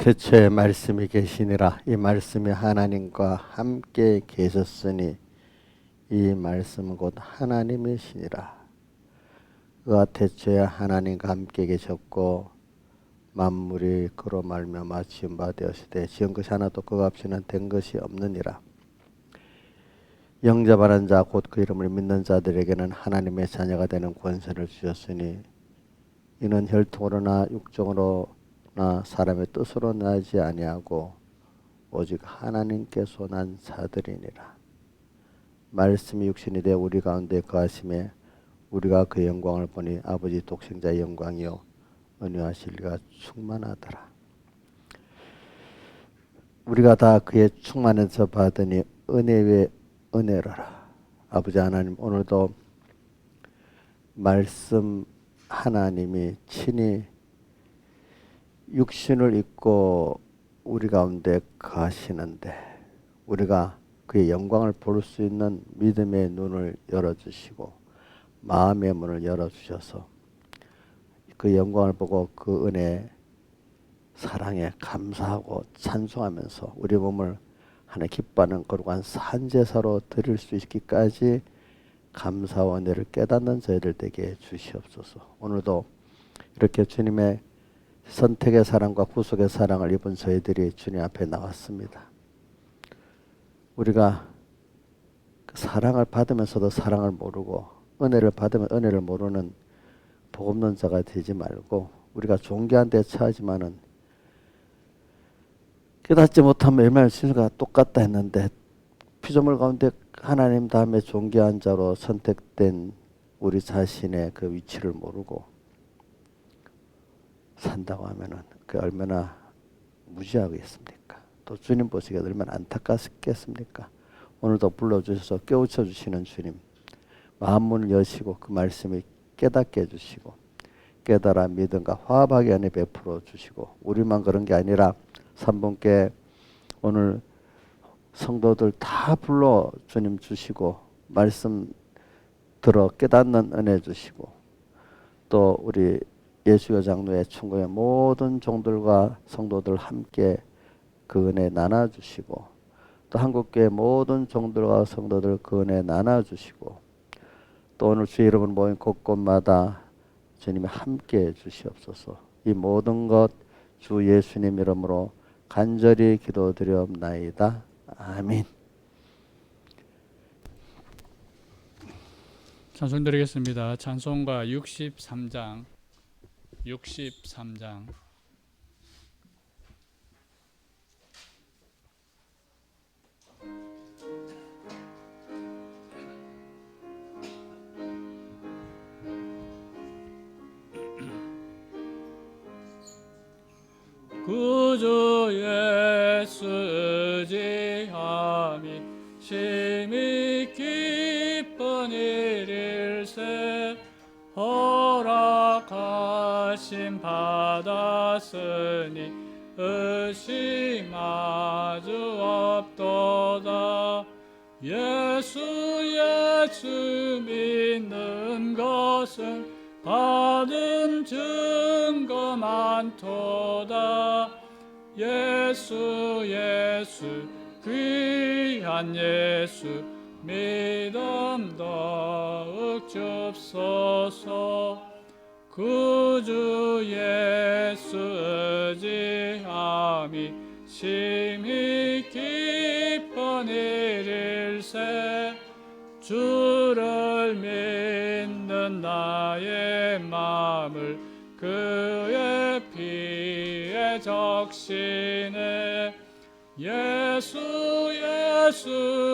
태초에 말씀이 계시니라. 이 말씀이 하나님과 함께 계셨으니 이 말씀은 곧 하나님이시니라. 그가 태초에 하나님과 함께 계셨고 만물이 그로 말미암아 지은 바 되었으되 지은 것이 하나도 그가 없이는 된 것이 없느니라. 영접하는 자 곧 그 이름을 믿는 자들에게는 하나님의 자녀가 되는 권세를 주셨으니 이는 혈통으로나 육정으로나 사람의 뜻으로 나지 아니하고 오직 하나님께서 난 자들이니라. 말씀이 육신이 되어 우리 가운데 거하심에 우리가 그 영광을 보니 아버지 독생자의 영광이요 은혜와 진리가 충만하더라. 우리가 다 그의 충만에서 받으니 은혜 위에 은혜로라. 아버지 하나님, 오늘도 말씀 하나님이 친히 육신을 입고 우리 가운데 거하시는데 우리가 그의 영광을 볼 수 있는 믿음의 눈을 열어주시고 마음의 문을 열어주셔서 그 영광을 보고 그 은혜 사랑에 감사하고 찬송하면서 우리 몸을 하나님 기뻐하는 거룩한 산제사로 드릴 수 있기까지 감사와 은혜를 깨닫는 저희들 되게 주시옵소서. 오늘도 이렇게 주님의 선택의 사랑과 구속의 사랑을 입은 저희들이 주님 앞에 나왔습니다. 우리가 사랑을 받으면서도 사랑을 모르고 은혜를 받으면 은혜를 모르는 복음론자가 되지 말고 우리가 존귀한 데 처하지만은 깨닫지 못하면 얼마나 순서가 똑같다 했는데 피조물 가운데 하나님 다음에 존귀한 자로 선택된 우리 자신의 그 위치를 모르고 산다고 하면은 그 얼마나 무지하겠습니까? 또 주님 보시기에 얼마나 안타깝겠습니까? 오늘도 불러주셔서 깨우쳐 주시는 주님, 마음문을 여시고 그 말씀을 깨닫게 해주시고 깨달아 믿음과 화합하게 안에 베풀어 주시고 우리만 그런 게 아니라 3분께 오늘 성도들 다 불러 주님 주시고 말씀 들어 깨닫는 은혜 주시고 또 우리 예수여 장로회 충고의 모든 종들과 성도들 함께 그 은혜 나눠주시고 또 한국교회 모든 종들과 성도들 그 은혜 나눠주시고 또 오늘 주의 이름을 모인 곳곳마다 주님이 함께 주시옵소서. 이 모든 것 주 예수님 이름으로 간절히 기도드리옵나이다. 아멘. 찬송 드리겠습니다. 찬송가 63장 구주 예수 의지함이 심히 기쁜 일일세 허락하심 받았으니 의심하주 없도다. 예수 믿는 것은 받은 증거 많도다. 예수 귀한 예수 믿음 더욱 줍소서. 구주 예수 의지함이 심히 기쁜 일일세 주를 믿는 나의 마음을 그의 피에 적시네. 예수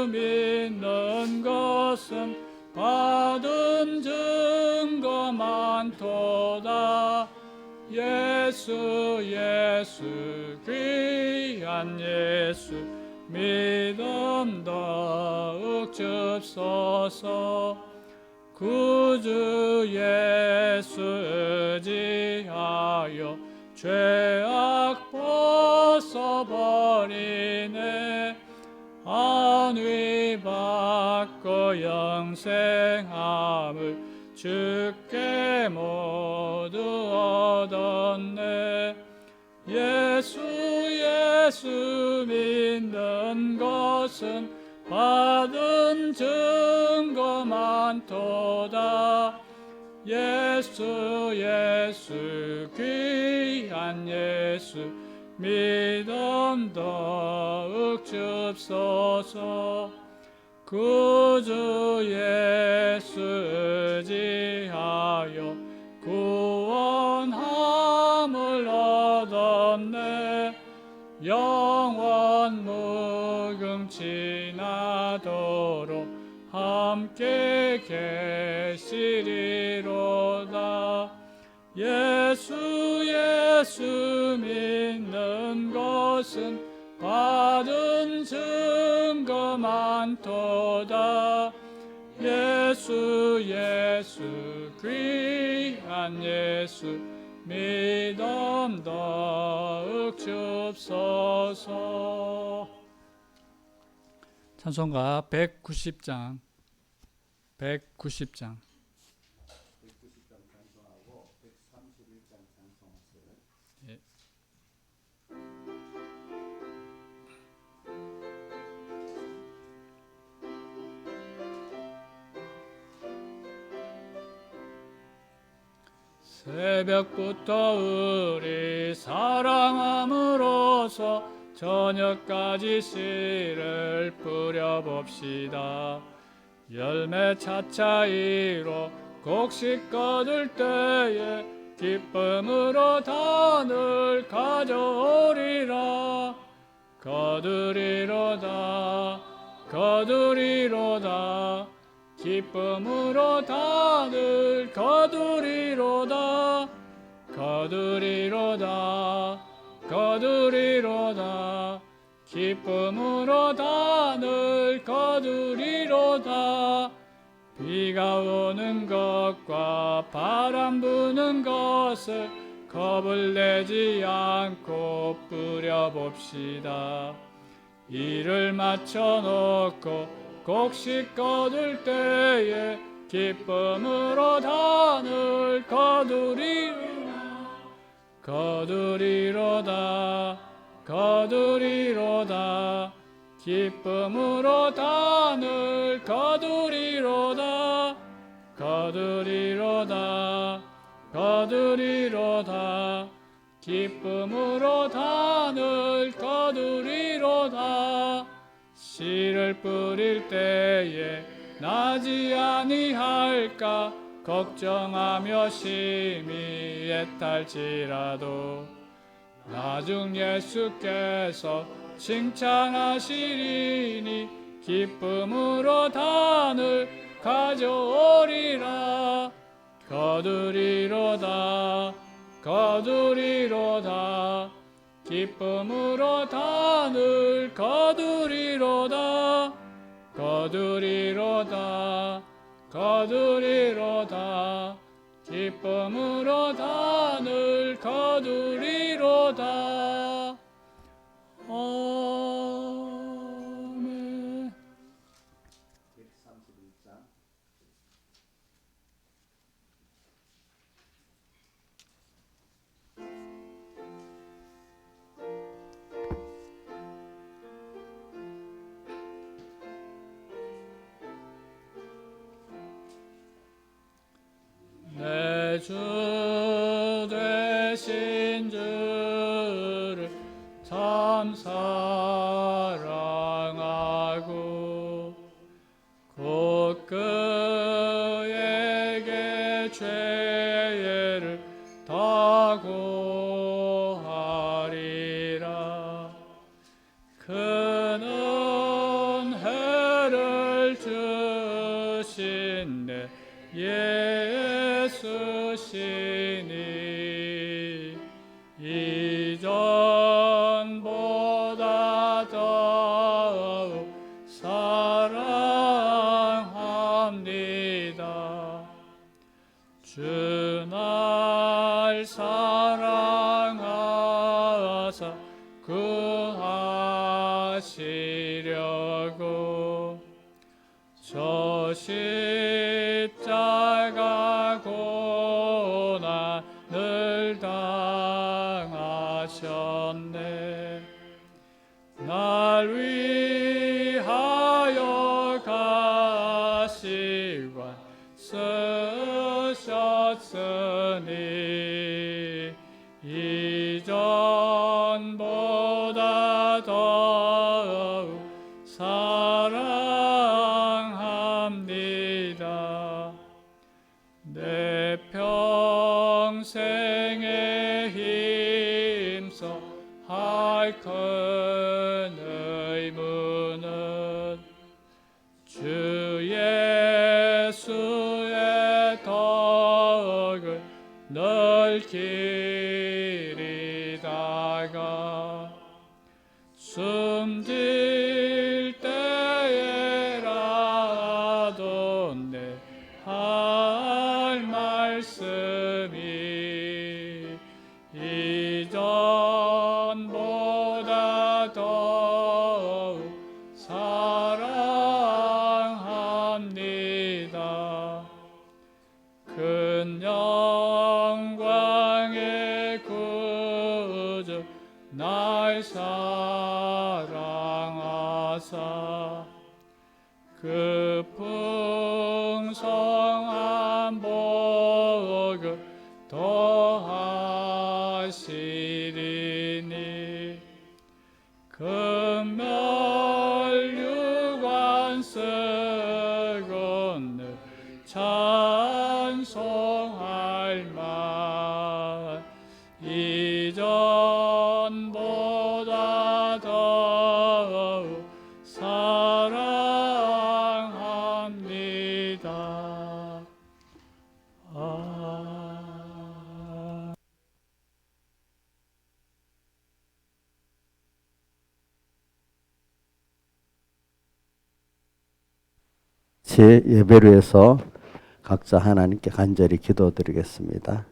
믿는 것은 받은 증거 많도다. 예수 귀한 예수 믿음 더욱 줍소서. 구주 예수 의지하여 죄악 벗어버리네. 안위 받고 영생함을 주께 모두 얻었네. 예수 예수 믿는 것은 받은 증거 많도다. 예수 예수 귀한 예수 믿음 더욱 줍소서. 구주 예수 의지하여 구원함을 얻었네. 영원 무궁지나도록 함께 계시리로다. 예수 예수 믿는 것은 받은 증거 많도다. 예수 예수 귀한 예수 믿음 더욱 줍소서. 찬송가 190장 190장 예. 새벽부터 우리 사랑함으로써 저녁까지 씨를 뿌려봅시다. 열매 차차이로 곡식 거둘 때에 기쁨으로 단을 가져오리라. 거두리로다 거두리로다 기쁨으로 단을 거두리로다. 거두리로다 거두리로다 기쁨으로 단을 거두리로다. 비가 오는 것과 바람 부는 것을 겁을 내지 않고 뿌려봅시다. 이를 맞춰놓고 곡식 거둘 때에 기쁨으로 단을 거두리로다. 거두리로다 거두리로다 기쁨으로 단을 거두리로다. 거두리로다 거두리로다 기쁨으로 단을 거두리로다. 씨를 뿌릴 때에 나지 아니할까 걱정하며 심히 애탈지라도 나중 예수께서 칭찬하시리니 기쁨으로 단을 가져오리라. 거두리로다 거두리로다 기쁨으로 단을 거두리로다. 거두리로다 거두리로다 기쁨으로 단을 거두리로다. 아멘. 131장 내 주 되신 주를 참 사랑하고 곧 그에게 죄를 다 고하리라. 큰 은혜를 주신 내 예수시니 이전보다 더욱 사랑합니다. 주 날 사랑하사 구하시려고 저 십자가 고난을 당하셨 되었으니 이전보다 더욱 사랑합니다. 내 평생에 힘써 할 큰 의무는 주 예수의 덕을 늘 기리다가 숨질 때에라도 내 할 말씀이 이전보다 더욱 사랑합니다. 큰 영광의 구주 날 사랑하사 그 풍성한 복을 더하시리니 금멸류관 쓰고 늘 찬송할 만 이전보다 더욱 사랑합니다. 제 예배를 위해서 각자 하나님께 간절히 기도드리겠습니다.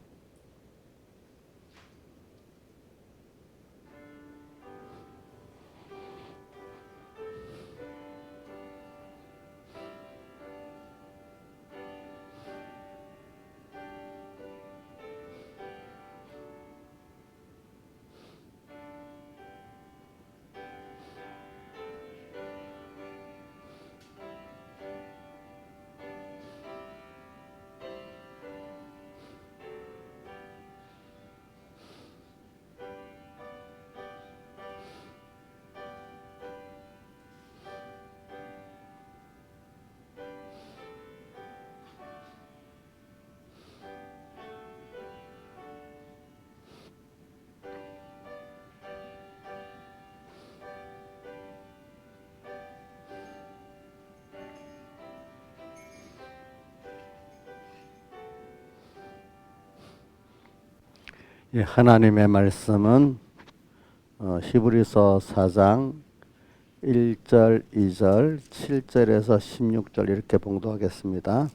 예, 하나님의 말씀은 히브리서 4장 1절, 2절, 7절에서 16절 이렇게 봉독하겠습니다.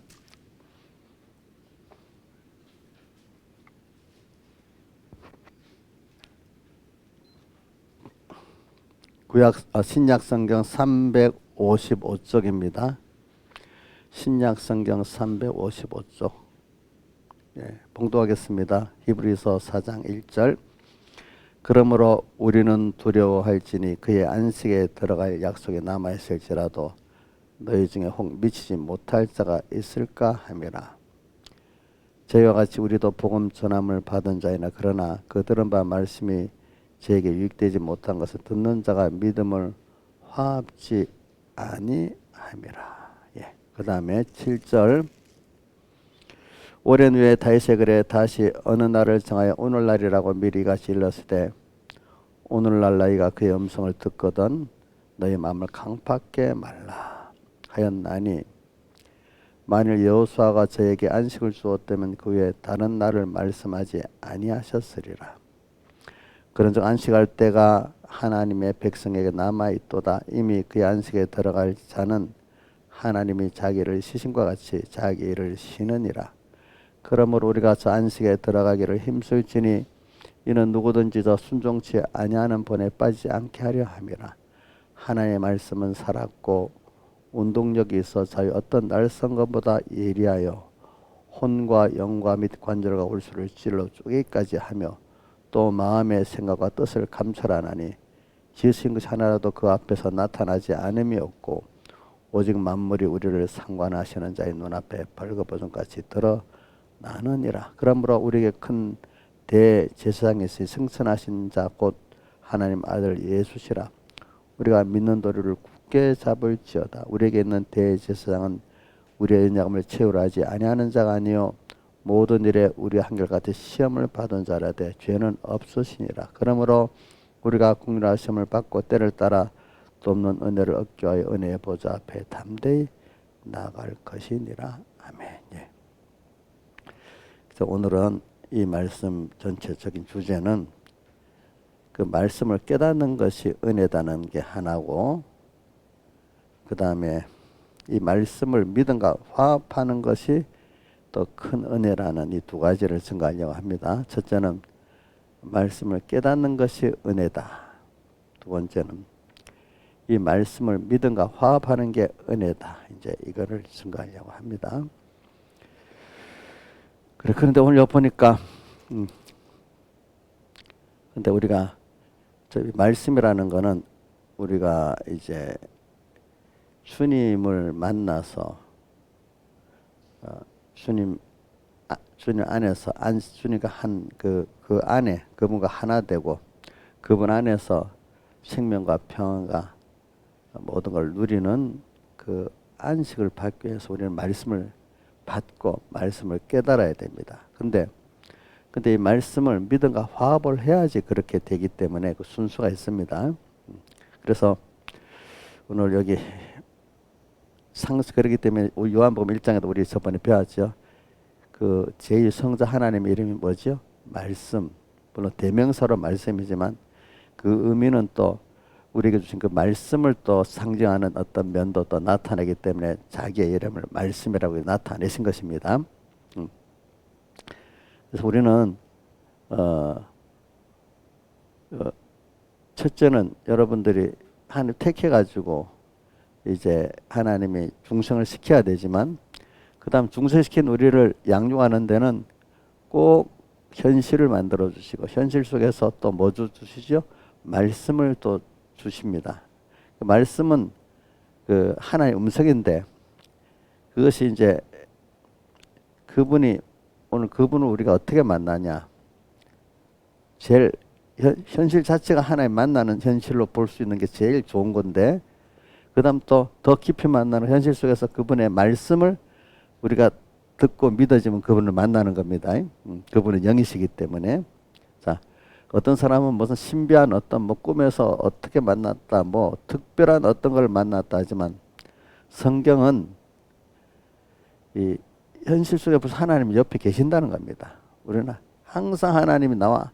신약 성경 355쪽입니다. 신약 성경 355쪽. 예, 봉독하겠습니다. 히브리서 4장 1절. 그러므로 우리는 두려워할지니 그의 안식에 들어갈 약속에 남아있을지라도 너희 중에 혹 미치지 못할 자가 있을까 함이라. 저희와 같이 우리도 복음 전함을 받은 자이나 그러나 그 들은 바 말씀이 저에게 유익되지 못한 것을 듣는 자가 믿음을 화합지 아니함이라. 예, 그 다음에 7절. 오랜 후에 다윗의 글에 다시 어느 날을 정하여 오늘날이라고 미리 같이 일렀을 때 오늘날 너희가 그의 음성을 듣거든 너희 마음을 강팍게 말라 하였나니 만일 여호수아가 저에게 안식을 주었다면 그 후에 다른 날을 말씀하지 아니하셨으리라. 그런즉 안식할 때가 하나님의 백성에게 남아있도다. 이미 그의 안식에 들어갈 자는 하나님이 자기를 쉬심과 같이 자기 일을 쉬느니라. 그러므로 우리가 저 안식에 들어가기를 힘쓸지니 이는 누구든지 저 순종치 아니하는 본에 빠지지 않게 하려 함이라. 하나님의 말씀은 살았고 운동력이 있어 자유 어떤 날선 것보다 예리하여 혼과 영과 및 관절과 골수를 찔러 쪼개기까지 하며 또 마음의 생각과 뜻을 감찰하나니 지으신 것이 하나라도 그 앞에서 나타나지 않음이 없고 오직 만물이 우리를 상관하시는 자의 눈앞에 벌거벗음같이 드러나느니라. 나느니라. 그러므로 우리에게 큰 대제사장이시 승천하신 자 곧 하나님 아들 예수시라. 우리가 믿는 도리를 굳게 잡을지어다. 우리에게 있는 대제사장은 우리의 언약을 채우려 하지 아니하는 자가 아니요 모든 일에 우리 한결같이 시험을 받은 자라되 죄는 없으시니라. 그러므로 우리가 국률한 시험을 받고 때를 따라 또 없는 은혜를 얻기 위하여 은혜의 보좌 앞에 담대히 나아갈 것이니라. 아멘. 예. 그래서 오늘은 이 말씀 전체적인 주제는 그 말씀을 깨닫는 것이 은혜다는 게 하나고, 그 다음에 이 말씀을 믿음과 화합하는 것이 또 큰 은혜라는 이 두 가지를 증거하려고 합니다. 첫째는 말씀을 깨닫는 것이 은혜다. 두 번째는 이 말씀을 믿음과 화합하는 게 은혜다. 이제 이거를 증거하려고 합니다. 그런데 오늘 여기 보니까 근데 우리가 저 말씀이라는 거는 우리가 이제 주님을 만나서 주님 안에서 주님과 그 안에 그분과 하나 되고 그분 안에서 생명과 평안과 모든 걸 누리는 그 안식을 받기 위해서 우리는 말씀을 받고 말씀을 깨달아야 됩니다. 근데 이 말씀을 믿음과 화합을 해야지 그렇게 되기 때문에 그 순수가 있습니다. 그래서 오늘 여기 그렇기 때문에 요한복음 1장에도 우리 저번에 배웠죠. 그 제1성자 하나님의 이름이 뭐죠? 말씀. 물론 대명사로 말씀이지만 그 의미는 또 우리에게 주신 그 말씀을 또 상징하는 어떤 면도 또 나타내기 때문에 자기의 이름을 말씀이라고 나타내신 것입니다. 그래서 우리는 첫째는 여러분들이 하나님 택해가지고 이제 하나님이 중생을 시켜야 되지만 그 다음 중생시킨 우리를 양육하는 데는 꼭 현실을 만들어 주시고 현실 속에서 또 뭐 주시죠? 말씀을 또 주십니다. 그 말씀은 그 하나의 음성인데 그것이 이제 오늘 그분을 우리가 어떻게 만나냐? 제일 현실 자체가 하나님 만나는 현실로 볼 수 있는 게 제일 좋은 건데 그 다음 또 더 깊이 만나는 현실 속에서 그분의 말씀을 우리가 듣고 믿어지면 그분을 만나는 겁니다. 그분은 영이시기 때문에. 자, 어떤 사람은 무슨 신비한 어떤 뭐 꿈에서 어떻게 만났다, 뭐 특별한 어떤 걸 만났다 하지만 성경은 이 현실 속에 벌써 하나님이 옆에 계신다는 겁니다. 우리는 항상 하나님이 나와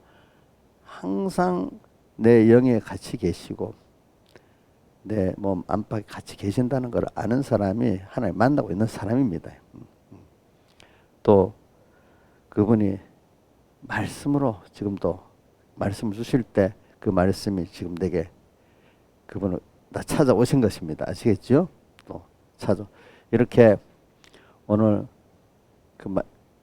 항상 내 영에 같이 계시고 내 몸 안팎에 같이 계신다는 걸 아는 사람이 하나님 만나고 있는 사람입니다. 또 그분이 말씀으로 지금도 말씀을 주실 때 그 말씀이 지금 내게 그분을 나 찾아오신 것입니다. 아시겠죠? 또 이렇게 오늘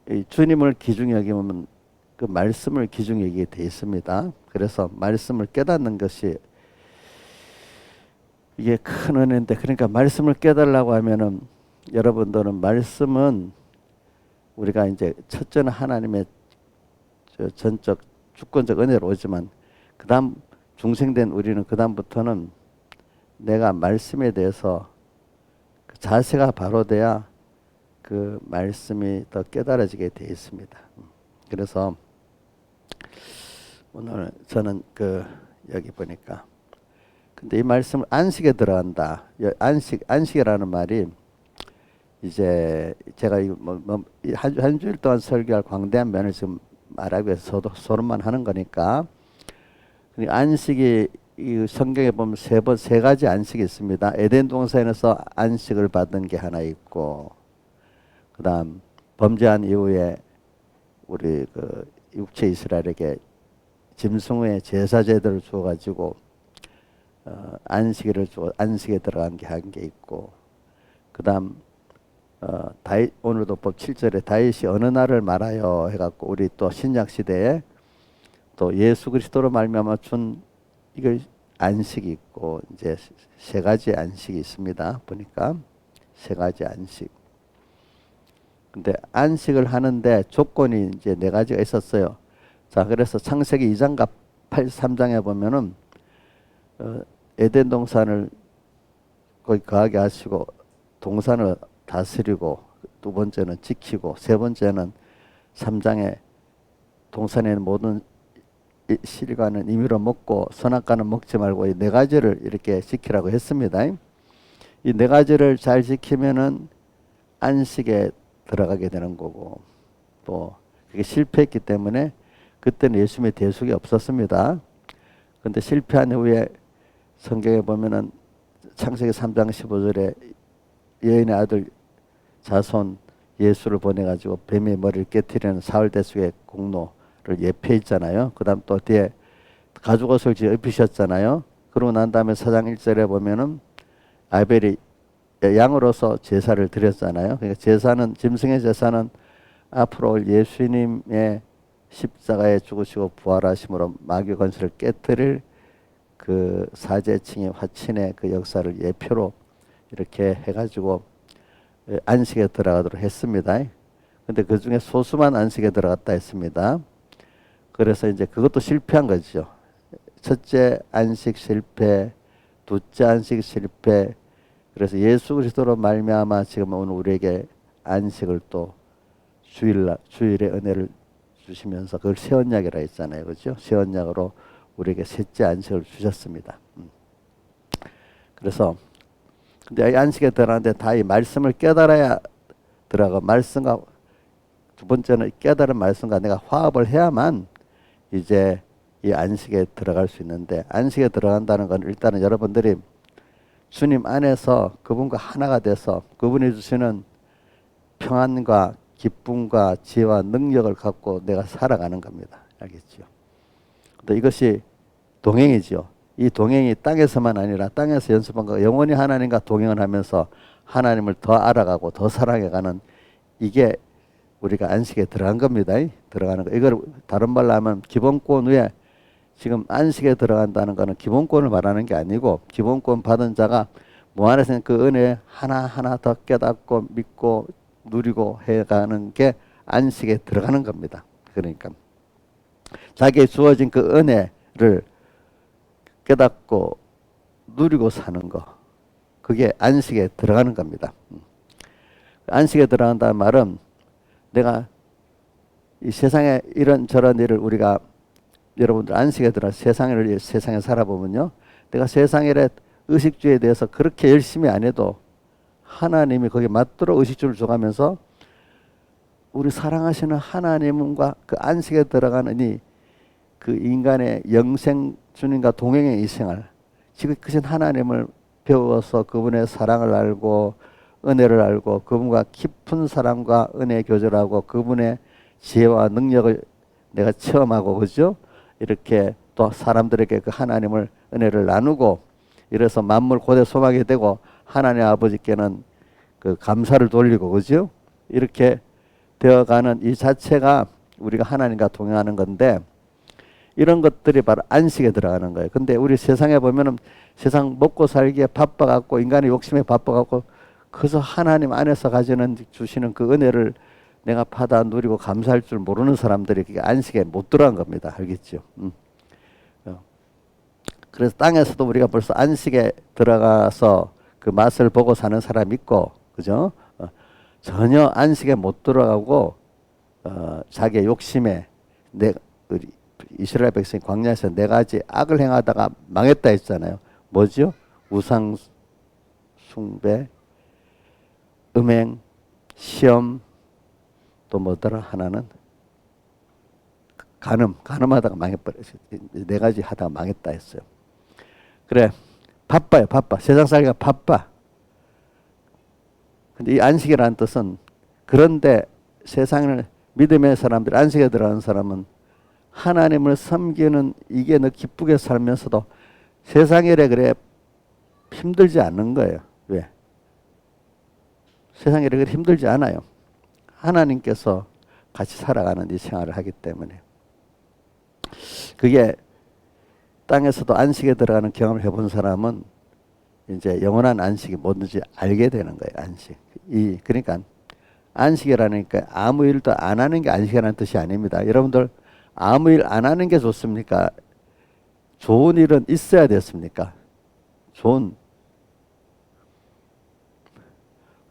이 주님을 기중히 여기면 그 말씀을 기중히 여기게 돼 있습니다. 그래서 말씀을 깨닫는 것이 이게 큰 은혜인데, 그러니까 말씀을 깨달으려고 하면은 여러분들은 말씀은 우리가 이제 첫째는 하나님의 전적 주권적 은혜로 오지만 그 다음 중생된 우리는 그 다음부터는 내가 말씀에 대해서 그 자세가 바로 돼야 그 말씀이 더 깨달아지게 되어 있습니다. 그래서 오늘 저는 여기 보니까 근데 이 말씀을 안식에 들어간다. 안식이라는 말이 이제 제가 한 주일 동안 설교할 광대한 면을 지금 말하기 위해서 소름만 하는 거니까. 안식이 이 성경에 보면 세 가지 안식이 있습니다. 에덴 동산에서 안식을 받은 게 하나 있고, 그다음 범죄한 이후에 우리 그 육체 이스라엘에게 짐승의 제사 제도를 주어 가지고 안식에 들어간 게 한 게 있고, 그다음 오늘도 법 7절에 다윗이 어느 날을 말하여 해갖고 우리 또 신약 시대에 또 예수 그리스도로 말미암아 준 이걸 안식이 있고, 이제 세 가지 안식이 있습니다. 보니까 세 가지 안식. 근데 안식을 하는데 조건이 이제 네 가지가 있었어요. 자, 그래서 창세기 2장과 3장에 보면은 에덴 동산을 거기 거하게 하시고 동산을 다스리고 두 번째는 지키고 세 번째는 3장에 동산에 있는 모든 실과는 임의로 먹고 선악과는 먹지 말고 이 네 가지를 이렇게 지키라고 했습니다. 이 네 가지를 잘 지키면은 안식에 들어가게 되는 거고 또 그게 실패했기 때문에 그때는 예수님의 대속이 없었습니다. 근데 실패한 후에 성경에 보면은 창세기 3장 15절에 여인의 아들 자손 예수를 보내가지고 뱀의 머리를 깨뜨리는 사흘 대속의 공로를 예표했잖아요. 그 다음 또 뒤에 가죽옷을 입히셨잖아요. 그러고 난 다음에 4장 1절에 보면은 아벨이 양으로서 제사를 드렸잖아요. 그러니까 제사는 짐승의 제사는 앞으로 올 예수님의 십자가에 죽으시고 부활하심으로 마귀 권세를 깨뜨릴 그 사제층의 화친의 그 역사를 예표로 이렇게 해가지고 안식에 들어가도록 했습니다. 근데 그 중에 소수만 안식에 들어갔다 했습니다. 그래서 이제 그것도 실패한 거죠. 첫째 안식 실패, 둘째 안식 실패. 그래서 예수 그리스도로 말미암아 지금 오늘 우리에게 안식을 또 주일의 은혜를 주시면서 그걸 새 언약이라 했잖아요. 그렇죠? 새 언약으로 우리에게 셋째 안식을 주셨습니다. 그래서 근데 이 안식에 들어가는데 다 이 말씀을 깨달아야 들어가. 말씀과 두 번째는 깨달은 말씀과 내가 화합을 해야만 이제 이 안식에 들어갈 수 있는데, 안식에 들어간다는 건 일단은 여러분들이 주님 안에서 그분과 하나가 돼서 그분이 주시는 평안과 기쁨과 지혜와 능력을 갖고 내가 살아가는 겁니다. 알겠죠? 근데 이것이 동행이죠. 이 동행이 땅에서만 아니라 땅에서 연습한 거 영원히 하나님과 동행을 하면서 하나님을 더 알아가고 더 사랑해가는, 이게 우리가 안식에 들어간 겁니다. 들어가는 거. 이걸 다른 말로 하면 기본권 위에, 지금 안식에 들어간다는 것은 기본권을 말하는 게 아니고, 기본권 받은 자가 무한에서 그 은혜 하나하나 더 깨닫고 믿고 누리고 해가는 게 안식에 들어가는 겁니다. 그러니까 자기의 주어진 그 은혜를 깨닫고 누리고 사는 거, 그게 안식에 들어가는 겁니다. 안식에 들어간다는 말은 내가 이 세상에 이런저런 일을 우리가, 여러분들 안식에 들어 세상에 살아보면요, 내가 세상의 의식주에 대해서 그렇게 열심히 안 해도 하나님이 거기에 맞도록 의식주를 줘가면서 우리 사랑하시는 하나님과 그 안식에 들어가는 그 인간의 영생, 주님과 동행의 이 생활, 지금 크신 하나님을 배워서 그분의 사랑을 알고 은혜를 알고 그분과 깊은 사랑과 은혜 교제하고 그분의 지혜와 능력을 내가 체험하고, 그죠? 이렇게 또 사람들에게 그 하나님을 은혜를 나누고, 이래서 만물 고대 소망이 되고 하나님 아버지께는 그 감사를 돌리고, 그죠? 이렇게 되어가는 이 자체가 우리가 하나님과 동행하는 건데, 이런 것들이 바로 안식에 들어가는 거예요. 근데 우리 세상에 보면은 세상 먹고 살기에 바빠갖고 인간의 욕심에 바빠갖고 그래서 하나님 안에서 주시는 그 은혜를 내가 받아 누리고 감사할 줄 모르는 사람들이 그게 안식에 못 들어간 겁니다. 알겠죠? 그래서 땅에서도 우리가 벌써 안식에 들어가서 그 맛을 보고 사는 사람이 있고, 그죠? 전혀 안식에 못 들어가고 자기의 욕심에 우리 이스라엘 백성이 광야에서 네 가지 악을 행하다가 망했다 했잖아요. 뭐죠? 우상 숭배, 음행, 시험, 또 뭐더라 하나는 간음하다가 망해버렸어요. 네 가지 하다가 망했다 했어요. 그래, 바빠요. 바빠. 세상 살기가 바빠. 근데 이 안식이라는 뜻은, 그런데 세상을 믿음의 사람들, 안식에 들어가는 사람은 하나님을 섬기는 이게 너 기쁘게 살면서도 세상에 그래 힘들지 않는 거예요. 왜? 세상에 그래 힘들지 않아요. 하나님께서 같이 살아가는 이 생활을 하기 때문에. 그게 땅에서도 안식에 들어가는 경험을 해본 사람은 이제 영원한 안식이 뭔지 알게 되는 거예요. 안식. 그러니까 안식이라니까 아무 일도 안 하는 게 안식이라는 뜻이 아닙니다. 여러분들 아무 일 안 하는 게 좋습니까? 좋은 일은 있어야 됐습니까? 좋은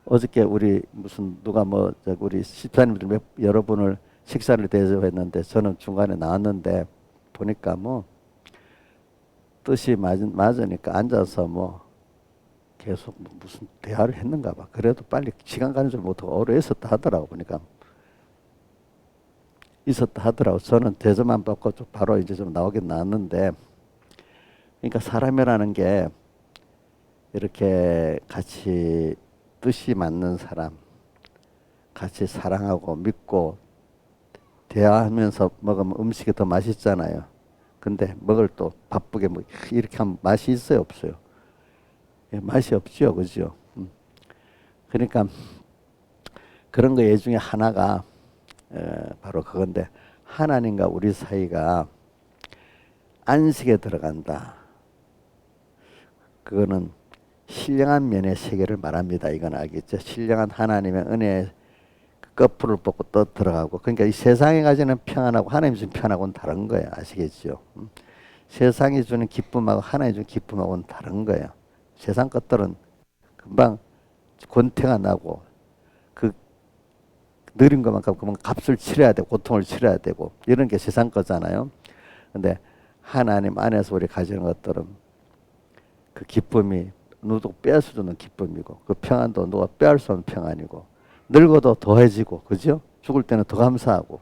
어저께 우리 무슨 누가 우리 집사님들 여러분을 식사를 대접했는데 저는 중간에 나왔는데 보니까 뜻이 맞으니까 앉아서 계속 무슨 대화를 했는가 봐. 그래도 빨리 시간 가는 줄 못하고 오래 있었다 하더라고. 보니까 있었다 하더라고. 저는 대접만 받고 바로 이제 좀 나오긴 나왔는데, 그러니까 사람이라는 게 이렇게 같이 뜻이 맞는 사람, 같이 사랑하고 믿고 대화하면서 먹으면 음식이 더 맛있잖아요. 근데 먹을 또 바쁘게 이렇게 하면 맛이 있어요, 없어요? 예, 맛이 없죠, 그죠? 그러니까 그런 거 예 중에 하나가 바로 그건데, 하나님과 우리 사이가 안식에 들어간다. 그거는 신령한 면의 세계를 말합니다. 이건 알겠죠? 신령한 하나님의 은혜의 거풀을 벗고 또 들어가고, 그러니까 이 세상에 가지는 평안하고 하나님이 주는 평안하고는 다른 거예요. 아시겠죠? 세상이 주는 기쁨하고 하나님이 주는 기쁨하고는 다른 거예요. 세상 것들은 금방 권태가 나고 그 느린 것만큼 그만 값을 치러야 되고 고통을 치러야 되고 이런 게 세상 거잖아요. 근데 하나님 안에서 우리 가지는 것들은 그 기쁨이 누구 빼앗을 수 없는 기쁨이고, 그 평안도 누가 빼앗을 수 없는 평안이고, 늙어도 더해지고, 그죠? 죽을 때는 더 감사하고,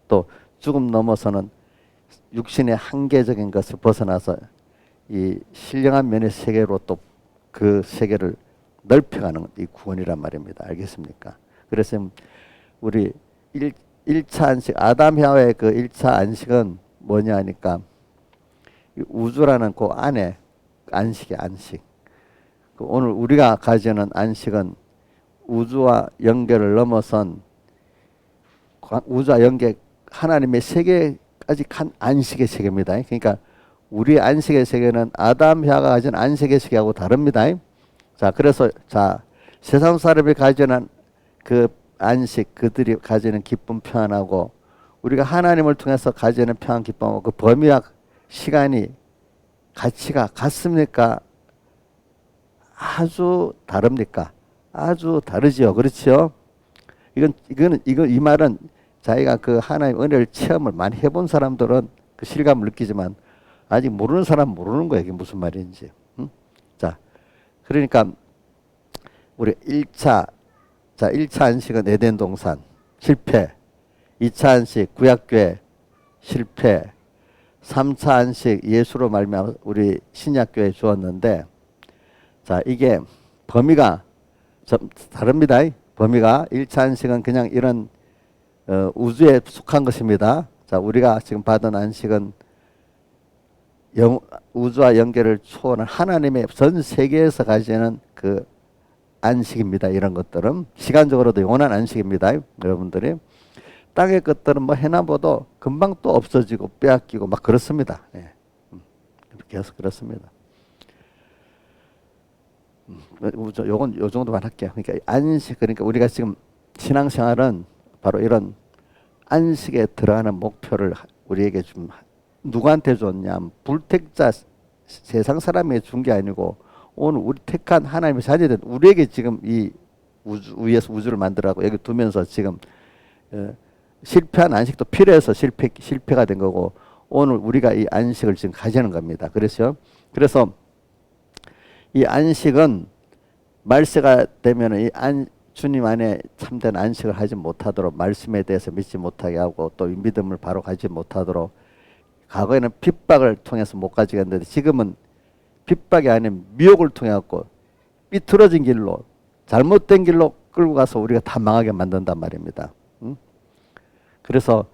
또 죽음 넘어서는 육신의 한계적인 것을 벗어나서 이 신령한 면의 세계로 또 그 세계를 넓혀가는 이 구원이란 말입니다. 알겠습니까? 그래서 우리 1차 안식, 아담 하와의 그 1차 안식은 뭐냐 하니까 우주라는 그 안에 안식이 안식. 오늘 우리가 가지는 안식은 우주와 연결을 넘어선 우주와 연계 하나님의 세계까지 간 안식의 세계입니다. 그러니까 우리 안식의 세계는 아담 하와가 가진 안식의 세계하고 다릅니다. 자, 그래서 세상 사람이 가지는 그 안식, 그들이 가지는 기쁨 평안하고 우리가 하나님을 통해서 가지는 평안 기쁨하고 그 범위와 시간이 가치가 같습니까? 아주 다릅니까? 아주 다르지요. 그렇죠? 이 말은 자기가 그 하나님의 은혜를 체험을 많이 해본 사람들은 그 실감을 느끼지만 아직 모르는 사람은 모르는 거예요. 이게 무슨 말인지. 자, 그러니까 우리 1차 안식은 에덴 동산 실패, 2차 안식 구약교회 실패, 3차 안식 예수로 말미암아 우리 신약교회에 주었는데, 자, 이게 범위가 좀 다릅니다. 범위가 1차 안식은 그냥 이런 우주에 속한 것입니다. 자, 우리가 지금 받은 안식은 우주와 연결을 초월한 하나님의 전 세계에서 가지는 그 안식입니다. 이런 것들은 시간적으로도 영원한 안식입니다. 여러분들이 땅의 것들은 해놔봐도 금방 또 없어지고 빼앗기고 막 그렇습니다. 예. 그렇게 해서 그렇습니다. 요건 요 정도만 할게요. 그러니까 안식, 그러니까 우리가 지금 신앙생활은 바로 이런 안식에 들어가는 목표를 우리에게 좀 누구한테 줬냐? 불택자 세상 사람에게 준 게 아니고 오늘 우리 택한 하나님의 자녀들 우리에게 지금 이 우주 위에서 우주를 만들라고 여기 두면서 지금 실패한 안식도 필요해서 실패가 된 거고, 오늘 우리가 이 안식을 지금 가지는 겁니다. 그래서 이 안식은 말세가 되면 주님 안에 참된 안식을 하지 못하도록, 말씀에 대해서 믿지 못하게 하고 또 믿음을 바로 가지 못하도록, 과거에는 핍박을 통해서 못 가지게 했는데 지금은 핍박이 아닌 미혹을 통해 갖고 삐뚤어진 길로, 잘못된 길로 끌고 가서 우리가 다 망하게 만든단 말입니다. 그래서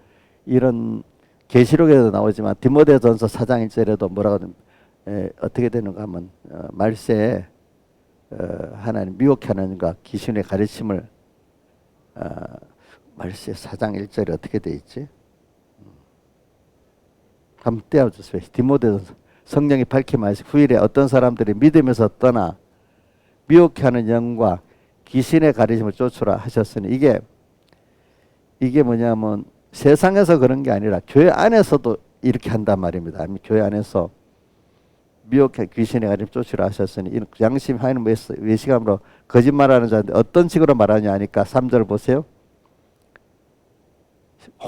이런 계시록에도 나오지만 디모데전서 4장 1절에도 뭐라고 어떻게 되는가 하면 말세에 하나님 미혹해 하나님과 귀신의 가르침을 말세 4장 1절에 어떻게 돼 있지? 한번 떼어주세요. 디모데전서 성령이 밝히 말씀 후일에 어떤 사람들이 믿음에서 떠나 미혹해 하는 영과 귀신의 가르침을 쫓으라 하셨으니 이게 뭐냐면 세상에서 그런 게 아니라 교회 안에서도 이렇게 한단 말입니다. 아니, 교회 안에서 미혹해 귀신의 가르침 쫓으라 하셨으니 이 양심 하에는 외식함으로 거짓말하는 자인데 어떤 식으로 말하냐 하니까 3절 보세요.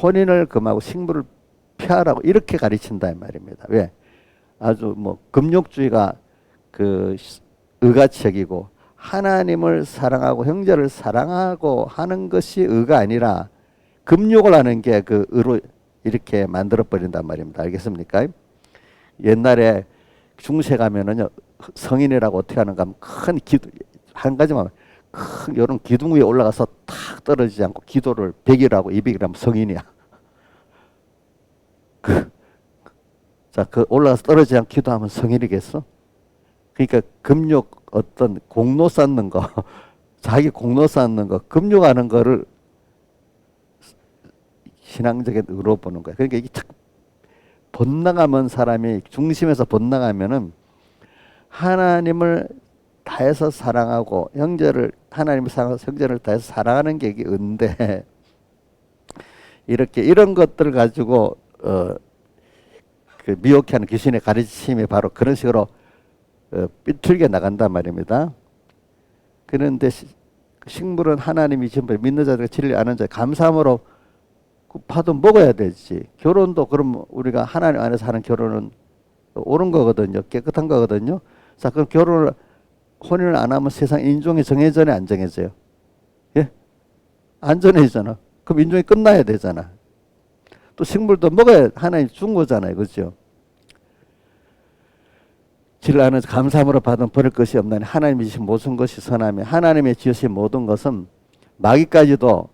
혼인을 금하고 식물을 피하라고 이렇게 가르친다 이 말입니다. 왜? 아주 뭐 금욕주의가 그 의가치 여기고 하나님을 사랑하고 형제를 사랑하고 하는 것이 의가 아니라 금욕을 하는 게 그 의로 이렇게 만들어 버린단 말입니다. 알겠습니까? 옛날에 중세 가면은요 성인이라고 어떻게 하는가 하면 큰 기도 한 가지만 큰 이런 기둥 위에 올라가서 탁 떨어지지 않고 기도를 100이라고 200이라면 성인이야. 그 올라가서 떨어지지 않고 기도하면 성인이겠어? 그러니까 금욕 어떤 공로 쌓는 거 자기 공로 쌓는 거 금욕하는 거를 신앙적인 의로 보는 거야. 그러니까 이게 탁 번나가면 사람이 중심에서 번나가면은 하나님을 다해서 사랑하고 형제를 하나님을 사랑하고 형제를 다해서 사랑하는 게 이게 은데 이렇게 이런 것들을 가지고 그 미혹하는 귀신의 가르침이 바로 그런 식으로 삐뚤게 나간단 말입니다. 그런데 식물은 하나님이 전부 믿는 자들과 진리 아는 자 감사함으로 파도 먹어야 되지. 결혼도 그럼 우리가 하나님 안에서 하는 결혼은 옳은 거거든요. 깨끗한 거거든요. 자, 그럼 혼인을 안 하면 세상 인종이 정해져요, 안 정해져요? 예? 안 정해지잖아. 그럼 인종이 끝나야 되잖아. 또 식물도 먹어야 하나님 준 거잖아요. 그렇죠? 진리 안에 감사함으로 받은 버릴 것이 없나니 하나님이 지으신 모든 것이 선하며 하나님의 지으신 모든 것은 마귀까지도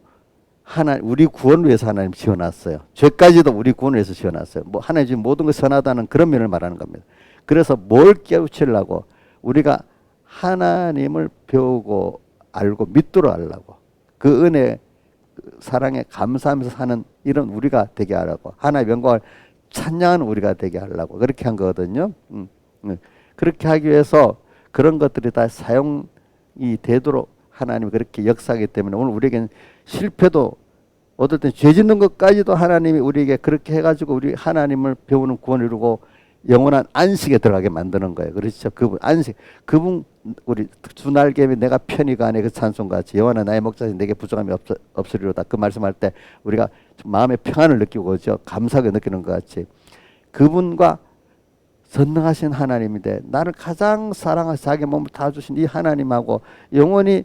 우리 구원을 위해서 하나님 지어놨어요. 죄까지도 우리 구원을 위해서 지어놨어요. 뭐 하나님 지금 모든 것이 선하다는 그런 면을 말하는 겁니다. 그래서 뭘 깨우치려고 우리가 하나님을 배우고 알고 믿도록 하려고 그 은혜 사랑에 감사하면서 사는 이런 우리가 되게 하라고 하나님의 영광을 찬양하는 우리가 되게 하려고 그렇게 한 거거든요. 그렇게 하기 위해서 그런 것들이 다 사용이 되도록 하나님이 그렇게 역사하기 때문에 오늘 우리에게는 실패도 어떨 땐 죄 짓는 것까지도 하나님이 우리에게 그렇게 해가지고 우리 하나님을 배우는 구원을 이루고 영원한 안식에 들어가게 만드는 거예요. 그렇죠? 그분 안식, 그분 우리 두 날개미 내가 편히 가네 그 찬송같이 여호와는 나의 목자시 내게 부족함이 없으리로다 그 말씀할 때 우리가 마음의 평안을 느끼고 그죠? 감사하게 느끼는 것 같이 그분과 전능하신 하나님인데 나를 가장 사랑하시 자기 몸을 다 주신 이 하나님하고 영원히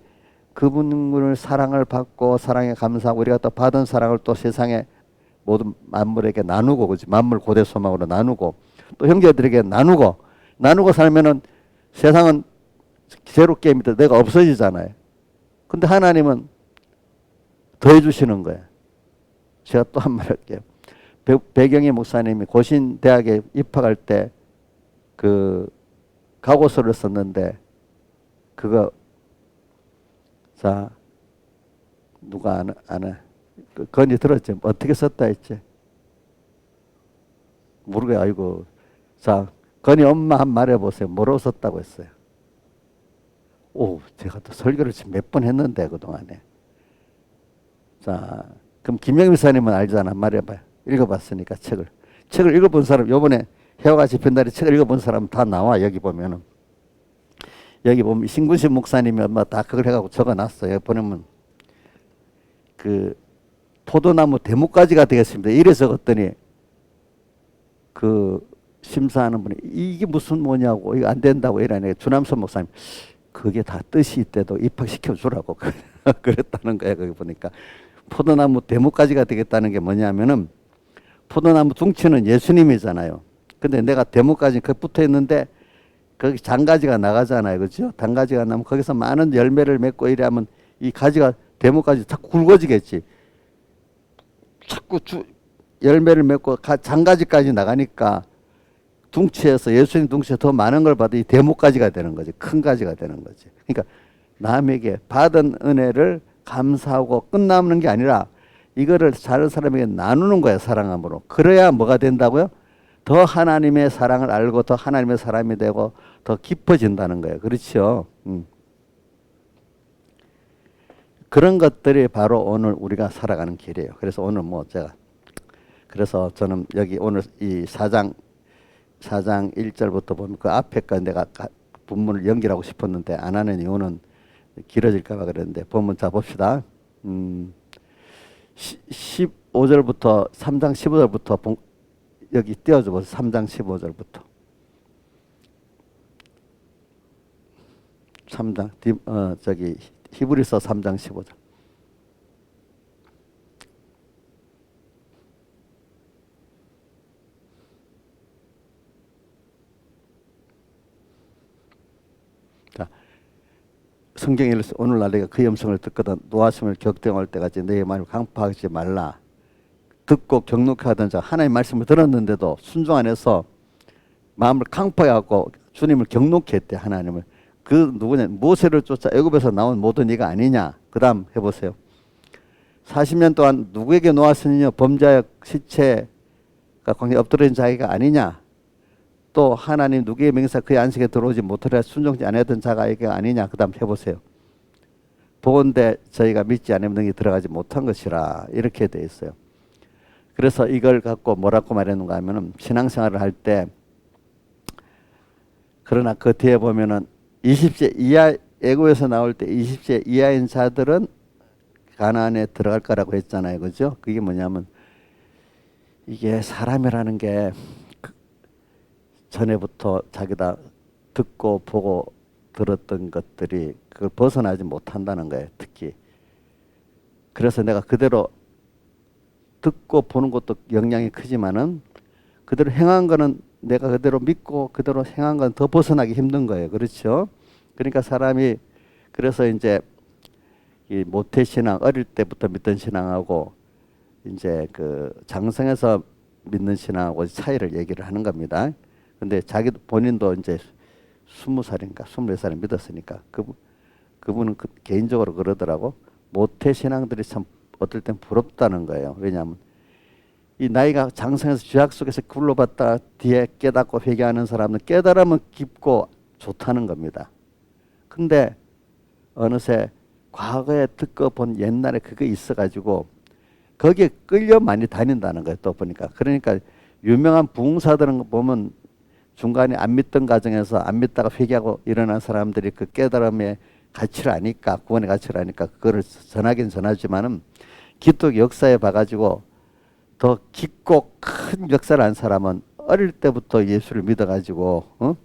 그분을 사랑을 받고 사랑에 감사하고 우리가 또 받은 사랑을 또 세상에 모든 만물에게 나누고 그지 만물 고대 소망으로 나누고 또 형제들에게 나누고 살면은 세상은 제로 게임이다 내가 없어지잖아요. 근데 하나님은 더해 주시는 거예요. 제가 또 한 말 할게요. 배경희 목사님이 고신대학에 입학할 때 그 각오서를 썼는데 그거 자 누가 아나 그 건이 들었지 어떻게 썼다 했지 모르게 아이고 자 건이 엄마 한 말 해보세요 뭐라고 썼다고 했어요. 오 제가 또 설교를 지금 몇 번 했는데 그동안에 자 그럼 김영미 사님은 알잖아 말해봐요. 읽어봤으니까 책을 읽어본 사람 요번에 해와 같이 변달이 책을 읽어본 사람 다 나와 여기 보면은 여기 보면 신군식 목사님이 엄마 다 그걸 해가지고 적어놨어요. 여기 보면 그 포도나무 대목가지가 되겠습니다. 이래 적었더니 그 심사하는 분이 이게 무슨 뭐냐고 이거 안 된다고 이러네. 주남선 목사님 그게 다 뜻이 있대도 입학시켜 주라고 그랬다는 거예요. 거기 보니까 포도나무 대목가지가 되겠다는 게 뭐냐면은 포도나무 둥치는 예수님이잖아요. 근데 내가 대목까지 그 붙어 있는데 거기 장가지가 나가잖아요. 그렇죠? 단가지가 나면 거기서 많은 열매를 맺고 이래하면 이 가지가 대목까지 자꾸 굵어지겠지. 자꾸 열매를 맺고 장가지까지 나가니까 둥치에서 예수님 둥치에 더 많은 걸 받아 이 대목가지가 되는 거지. 큰 가지가 되는 거지. 그러니까 남에게 받은 은혜를 감사하고 끝나는 게 아니라 이거를 다른 사람에게 나누는 거야. 사랑함으로. 그래야 뭐가 된다고요? 더 하나님의 사랑을 알고 더 하나님의 사람이 되고 더 깊어진다는 거예요. 그렇죠? 그런 것들이 바로 오늘 우리가 살아가는 길이에요. 그래서 오늘 그래서 저는 여기 오늘 이 4장 1절부터 보면 그 앞에 거 내가 본문을 연결하고 싶었는데 안 하는 이유는 길어질까 봐 그랬는데 본문 자 봅시다. 15절부터 3장 15절부터 여기 띄워줘 보세요. 3장 15절부터. 3장 히브리서 3장 15절. 자, 성경에 오늘날 내가 그 음성을 듣거든 노하심을 격동할 때까지 내 말을 강파하지 말라. 듣고 경록하던 자 하나님의 말씀을 들었는데도 순종 안 해서 마음을 강파하고 주님을 경록히 했대. 하나님을. 그 누구냐? 모세를 쫓아 애굽에서 나온 모든 이가 아니냐. 그 다음 해보세요. 40년 동안 누구에게 놓았으니요 범죄의 시체가 광야에 엎드린 자기가 아니냐. 또 하나님 누구의 명사 그의 안식에 들어오지 못하려 순종지 아니하던 자가 아니냐. 그 다음 해보세요. 보건대 저희가 믿지 않으면 능히 들어가지 못한 것이라. 이렇게 돼 있어요. 그래서 이걸 갖고 뭐라고 말했는가 하면은 신앙생활을 할 때 그러나 그 뒤에 보면은 20세 이하 애굽에서 나올 때 20세 이하인 자들은 가나안에 들어갈 거라고 했잖아요. 그죠? 그게 뭐냐면 이게 사람이라는 게 전에부터 자기가 듣고 보고 들었던 것들이 그걸 벗어나지 못한다는 거예요. 특히. 그래서 내가 그대로 듣고 보는 것도 영향이 크지만은 그대로 행한 거는 내가 그대로 믿고 그대로 행한 건 더 벗어나기 힘든 거예요. 그렇죠? 그러니까 사람이 그래서 이제 이 모태신앙 어릴 때부터 믿던 신앙하고 이제 그 장성해서 믿는 신앙하고 차이를 얘기를 하는 겁니다. 근데 자기 본인도 이제 20살인가 24살에 믿었으니까 그분은 개인적으로 그러더라고. 모태신앙들이 참 어떨 땐 부럽다는 거예요. 왜냐하면 이 나이가 장성해서 죄악 속에서 굴러봤다 뒤에 깨닫고 회개하는 사람은 깨달으면 깊고 좋다는 겁니다. 근데 어느새 과거에 듣고 본 옛날에 그게 있어가지고 거기에 끌려 많이 다닌다는 거예요. 또 보니까. 그러니까 유명한 부흥사들은 보면 중간에 안 믿던 과정에서 안 믿다가 회개하고 일어난 사람들이 그 깨달음의 가치를 아니까 구원의 가치를 아니까 그거를 전하긴 전하지만은 기독 역사에 봐가지고 더 깊고 큰 역사를 한 사람은 어릴 때부터 예수를 믿어가지고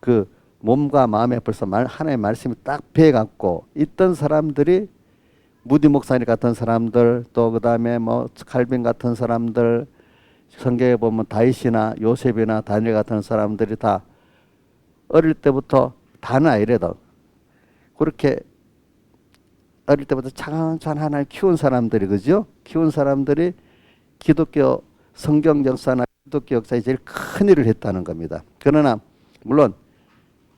그 몸과 마음에 벌써 하나님의 말씀이 딱 배해갖고 있던 사람들이 무디 목사님 같은 사람들 또 그 다음에 뭐 칼빈 같은 사람들 성경에 보면 다윗이나 요셉이나 다니엘 같은 사람들이 다 어릴 때부터 다는 아니래도 그렇게 어릴 때부터 차근차근 하나님 키운 사람들이 그죠? 키운 사람들이 기독교 성경 역사나 기독교 역사에 제일 큰 일을 했다는 겁니다. 그러나 물론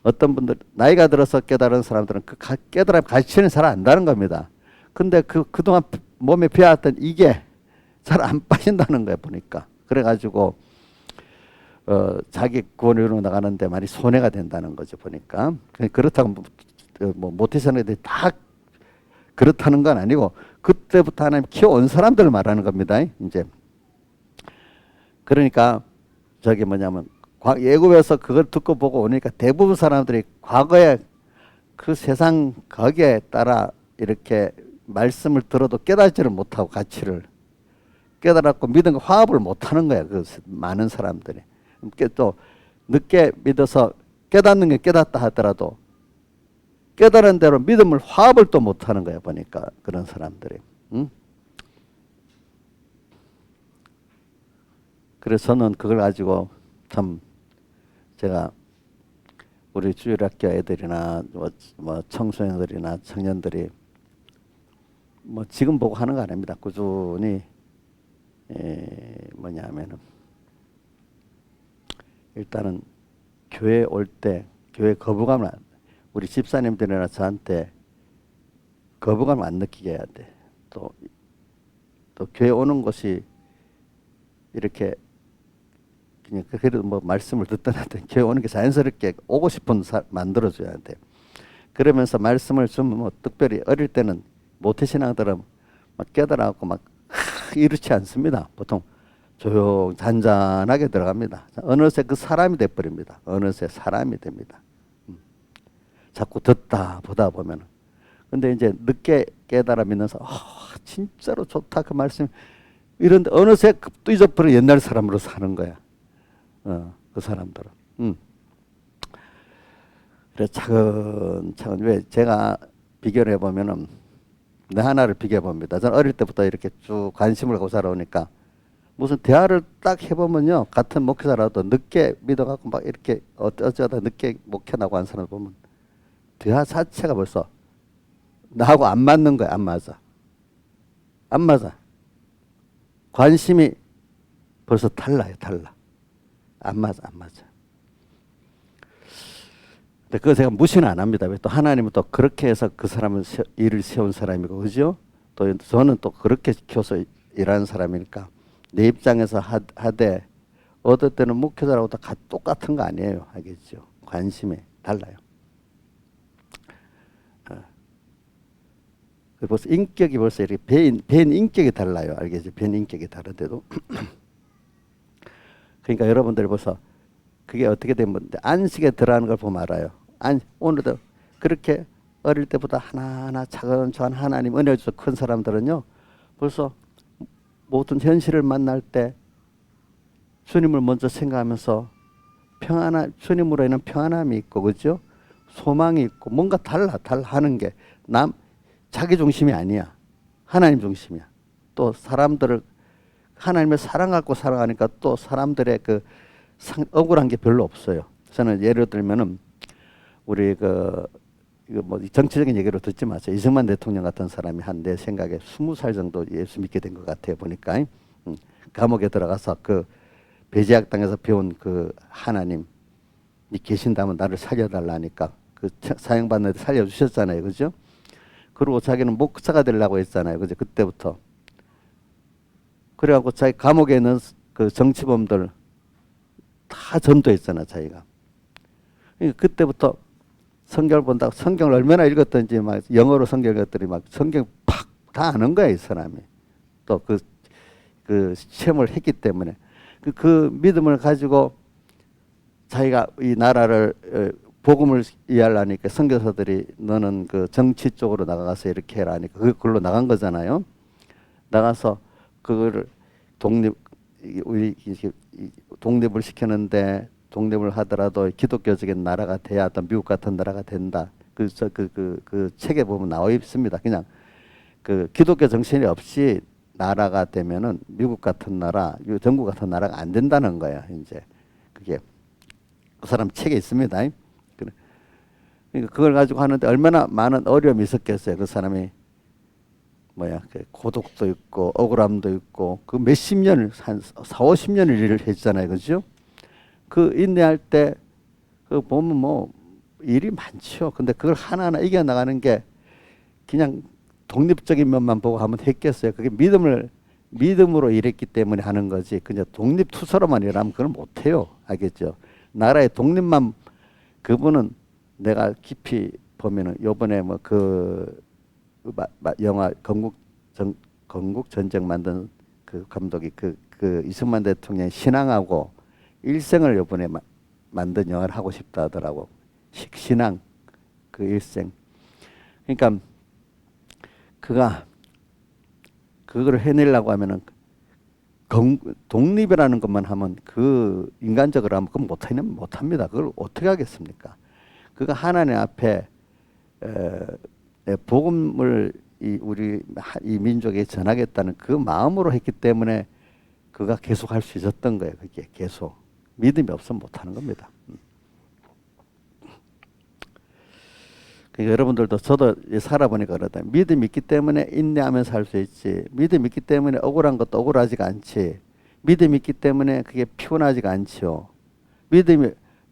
어떤 분들 나이가 들어서 깨달은 사람들은 그 깨달음 가치는 잘 안다는 겁니다. 근데 그동안 몸에 배웠던 이게 잘 안 빠진다는 거예요. 보니까. 그래가지고 자기 구원을 이루어 나가는데 많이 손해가 된다는 거죠. 보니까. 그렇다고 뭐 모태신앙 애들이 다 그렇다는 건 아니고 그때부터 하나님 키워온 사람들을 말하는 겁니다. 이제 그러니까 저기 뭐냐면 예굽에서 그걸 듣고 보고 오니까 대부분 사람들이 과거에 그 세상 거기에 따라 이렇게 말씀을 들어도 깨닫지를 못하고 가치를 깨달았고 믿은 거 화합을 못하는 거야. 그 많은 사람들이 또 늦게 믿어서 깨닫는 게 깨닫다 하더라도 깨달은 대로 믿음을 화합을 또 못하는 거야. 보니까 그런 사람들이. 응? 그래서 저는 그걸 가지고 참 제가 우리 주일학교 애들이나 뭐 청소년들이나 청년들이 뭐 지금 보고 하는 거 아닙니다. 꾸준히 뭐냐면은 일단은 교회 올 때 교회 거부감을 우리 집사님들이나 저한테 거부감 안 느끼게 해야 돼. 또 교회 오는 것이 이렇게 그냥 그래도 뭐 말씀을 듣든 하든 교회 오는 게 자연스럽게 오고 싶은 만들어줘야 돼. 그러면서 말씀을 좀 뭐 특별히 어릴 때는 모태신앙들은 막 깨달아갖고 막 이렇지 않습니다. 보통 조용 잔잔하게 들어갑니다. 어느새 그 사람이 돼버립니다. 어느새 사람이 됩니다. 자꾸 듣다 보다 보면은. 근데 이제 늦게 깨달아 믿는서 진짜로 좋다 그 말씀 이런데 어느새 또 잊어버려 옛날 사람으로 사는 거야. 그 사람들은. 그래 차근차근 왜 제가 비교를 해보면은 내 하나를 비교해 봅니다. 저는 어릴 때부터 이렇게 쭉 관심을 갖고 살아오니까 무슨 대화를 딱 해보면요 같은 목회자라도 늦게 믿어갖고 막 이렇게 어쩌다 늦게 목회 나고 한 사람 보면 대화 자체가 벌써 나하고 안 맞는 거야. 안 맞아. 안 맞아. 관심이 벌써 달라요. 달라. 안 맞아. 안 맞아. 근데 그거 제가 무시는 안 합니다. 왜 또 하나님은 또 그렇게 해서 그 사람은 일을 세운 사람이고 그죠? 또 저는 또 그렇게 키워서 일하는 사람이니까 내 입장에서 하되 어떨 때는 목회자라고 다 똑같은 거 아니에요. 알겠죠? 관심이 달라요. 벌써 인격이 벌써 이렇게 배인 인격이 달라요. 알겠죠? 배인 인격이 다른데도. 그러니까 여러분들이 벌써 그게 어떻게 되면 안식에 들어가는 걸 보면 알아요. 오늘도 그렇게 어릴 때보다 하나하나 차근차근 하나님 은혜를 주셔서 큰 사람들은요. 벌써 모든 현실을 만날 때 주님을 먼저 생각하면서 주님으로 인한 평안함이 있고 그죠? 소망이 있고 뭔가 달라 하는 게 자기 중심이 아니야. 하나님 중심이야. 또 사람들을 하나님의 사랑 갖고 살아가니까 또 사람들의 그 억울한 게 별로 없어요. 저는 예를 들면은 우리 이거 뭐 정치적인 얘기로 듣지 마세요. 이승만 대통령 같은 사람이 한 내 생각에 20살 정도 예수 믿게 된 것 같아요. 보니까 감옥에 들어가서 그 배제학당에서 배운 그 하나님이 계신다면 나를 살려달라니까 그 사형받는데 살려주셨잖아요. 그죠? 그리고 자기는 목사가 되려고 했잖아요. 그죠? 그때부터. 그래갖고 자기 감옥에 있는 그 정치범들 다 전도했잖아, 자기가. 그러니까 그때부터 성경을 본다고 성경을 얼마나 읽었던지 막 영어로 성경 읽었더니 막 성경 팍 다 아는 거야, 이 사람이. 또 그 시험을 했기 때문에. 그 믿음을 가지고 자기가 이 나라를 복음을 이해하려니까 선교사들이 너는 그 정치 쪽으로 나가서 이렇게 해라 하니까 그걸로 나간 거잖아요. 나가서 그거를 독립을 시키는데 독립을 하더라도 기독교적인 나라가 돼야 어떤 미국 같은 나라가 된다. 그 책에 보면 나와 있습니다. 그냥 그 기독교 정신이 없이 나라가 되면은 미국 같은 나라, 전국 같은 나라가 안 된다는 거야. 이제 그게 그 사람 책에 있습니다. 그러니까 그걸 가지고 하는데 얼마나 많은 어려움이 있었겠어요. 그 사람이 그 고독도 있고 억울함도 있고 그 몇십 년을 한 40~50년을 일을 했잖아요. 그죠? 그 인내할 때 그 보면 뭐 일이 많죠. 근데 그걸 하나하나 이겨나가는 게 그냥 독립적인 면만 보고 하면 했겠어요. 그게 믿음으로 일했기 때문에 하는 거지. 그냥 독립투사로만 일하면 그걸 못해요. 알겠죠? 나라의 독립만 그분은 내가 깊이 보면은 요번에 뭐 영화 건국 전쟁 만든 그 감독이 그 이승만 대통령 신앙하고 일생을 요번에 만든 영화를 하고 싶다 하더라고. 신앙 그 일생. 그러니까 그가 그걸 해내려고 하면은 독립이라는 것만 하면 그 인간적으로 하면 그건 못합니다. 그걸 어떻게 하겠습니까? 그가 하나님 앞에 복음을 우리 이 민족에 전하겠다는 그 마음으로 했기 때문에 그가 계속 할 수 있었던 거예요. 그게 계속 믿음이 없으면 못하는 겁니다. 그러니까 여러분들도 저도 살아보니까 그렇다. 믿음이 있기 때문에 인내하면서 살 수 있지. 믿음이 있기 때문에 억울한 것도 억울하지가 않지. 믿음이 있기 때문에 그게 피곤하지가 않지요.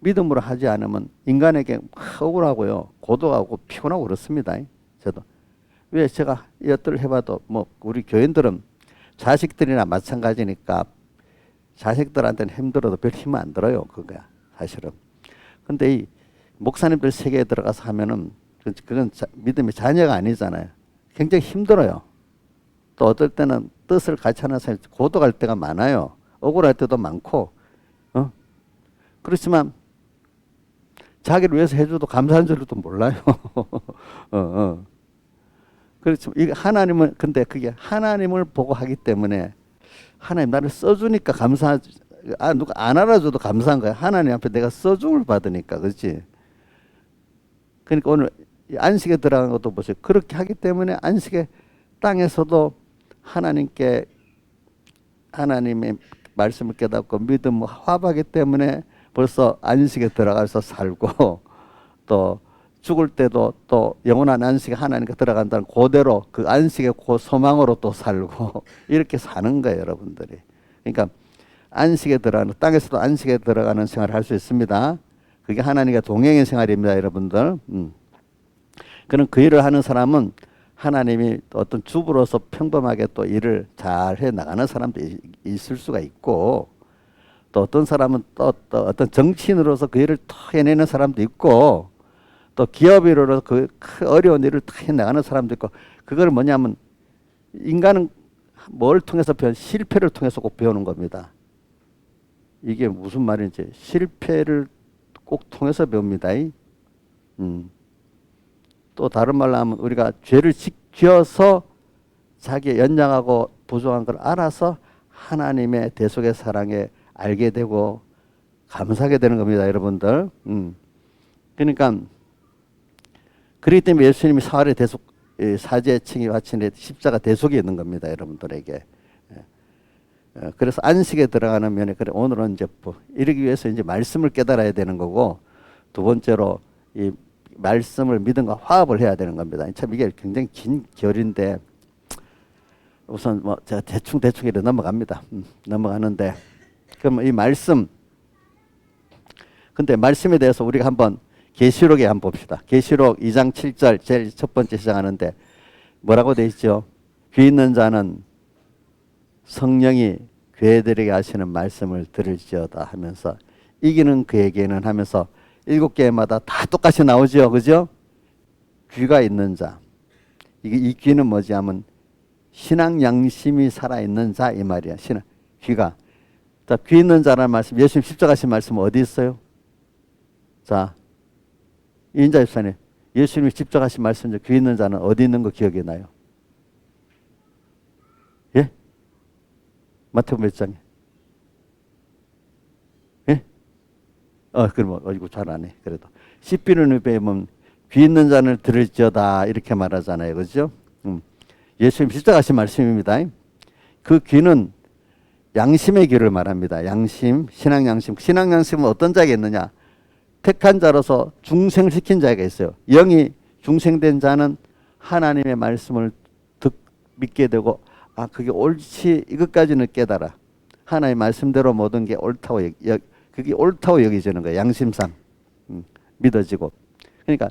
믿음으로 하지 않으면 인간에게 억울하고요. 고독하고 피곤하고 그렇습니다. 저도. 왜 제가 이것들을 해봐도 뭐 우리 교인들은 자식들이나 마찬가지니까 자식들한테는 힘들어도 별 힘은 안 들어요. 그거야 사실은. 근데 이 목사님들 세계에 들어가서 하면은 그건 믿음의 자녀가 아니잖아요. 굉장히 힘들어요. 또 어떨 때는 뜻을 같이 하는 사람이 고독할 때가 많아요. 억울할 때도 많고, 그렇지만 자기를 위해서 해줘도 감사한 줄도 몰라요. 그렇지만 이 하나님은 근데 그게 하나님을 보고 하기 때문에 하나님 나를 써주니까 감사하지. 누가 안 알아줘도 감사한 거야. 하나님 앞에 내가 써줌을 받으니까, 그렇지? 그러니까 오늘 안식에 들어간 것도 보세요. 그렇게 하기 때문에 안식의 땅에서도 하나님께 하나님의 말씀을 깨닫고 믿음을 화합하기 때문에 벌써 안식에 들어가서 살고 또 죽을 때도 또 영원한 안식에 하나님께 들어간다는 그대로 그 안식의 그 소망으로 또 살고 이렇게 사는 거예요, 여러분들이. 그러니까 안식에 들어가는 땅에서도 안식에 들어가는 생활을 할 수 있습니다. 그게 하나님과 동행의 생활입니다, 여러분들. 그런 그 일을 하는 사람은 하나님이 또 어떤 주부로서 평범하게 또 일을 잘 해 나가는 사람도 있을 수가 있고 또 어떤 사람은 또 어떤 정치인으로서 그 일을 더 해내는 사람도 있고 또 기업인으로서 그 어려운 일을 다 해나가는 사람도 있고 그걸 뭐냐면 인간은 뭘 통해서 실패를 통해서 꼭 배우는 겁니다. 이게 무슨 말인지 실패를 꼭 통해서 배웁니다. 또 다른 말로 하면 우리가 죄를 지켜서 자기의 연약하고 부족한 걸 알아서 하나님의 대속의 사랑에 알게 되고 감사하게 되는 겁니다, 여러분들. 그러니까 그렇기 때문에 예수님이 사활의 대속 사제 칭의 화친의 십자가 대속이 있는 겁니다, 여러분들에게. 그래서 안식에 들어가는 면에 그래 오늘은 이제 이러기 위해서 이제 말씀을 깨달아야 되는 거고 두 번째로 이 말씀을 믿음과 화합을 해야 되는 겁니다. 참 이게 굉장히 긴 결인데 우선 뭐 제가 대충 이렇게 넘어갑니다. 넘어가는데 그럼 이 말씀 근데 말씀에 대해서 우리가 한번 계시록에 한번 봅시다. 계시록 2장 7절 제일 첫 번째 시작하는데 뭐라고 되어 있죠? 귀 있는 자는 성령이 교회들에게 하시는 말씀을 들을지어다 하면서 이기는 그에게는 하면서 7개마다 다 똑같이 나오죠. 그죠? 귀가 있는 자. 이 귀는 뭐지 하면 신앙 양심이 살아있는 자 이 말이야. 귀가. 자, 귀 있는 자라는 말씀, 예수님 십자가 하신 말씀 어디 있어요? 자, 이인자 집사님, 예수님이 십자가 하신 말씀 중 귀 있는 자는 어디 있는 거 기억이 나요? 예? 마태복음 몇 장에? 예? 그럼 어이구 잘 안 해. 그래도 시비는 배우면 귀 있는 자는 들을지어다 이렇게 말하잖아요, 그렇죠? 예수님 십자가 하신 말씀입니다. 그 귀는 양심의 귀를 말합니다. 양심, 신앙 양심. 신앙 양심은 어떤 자가 있느냐? 택한 자로서 중생시킨 자가 있어요. 영이 중생된 자는 하나님의 말씀을 믿게 되고 그게 옳지 이것까지는 깨달아. 하나님의 말씀대로 모든 게 옳다고 그게 옳다고 여기지는 거예요. 양심상 믿어지고. 그러니까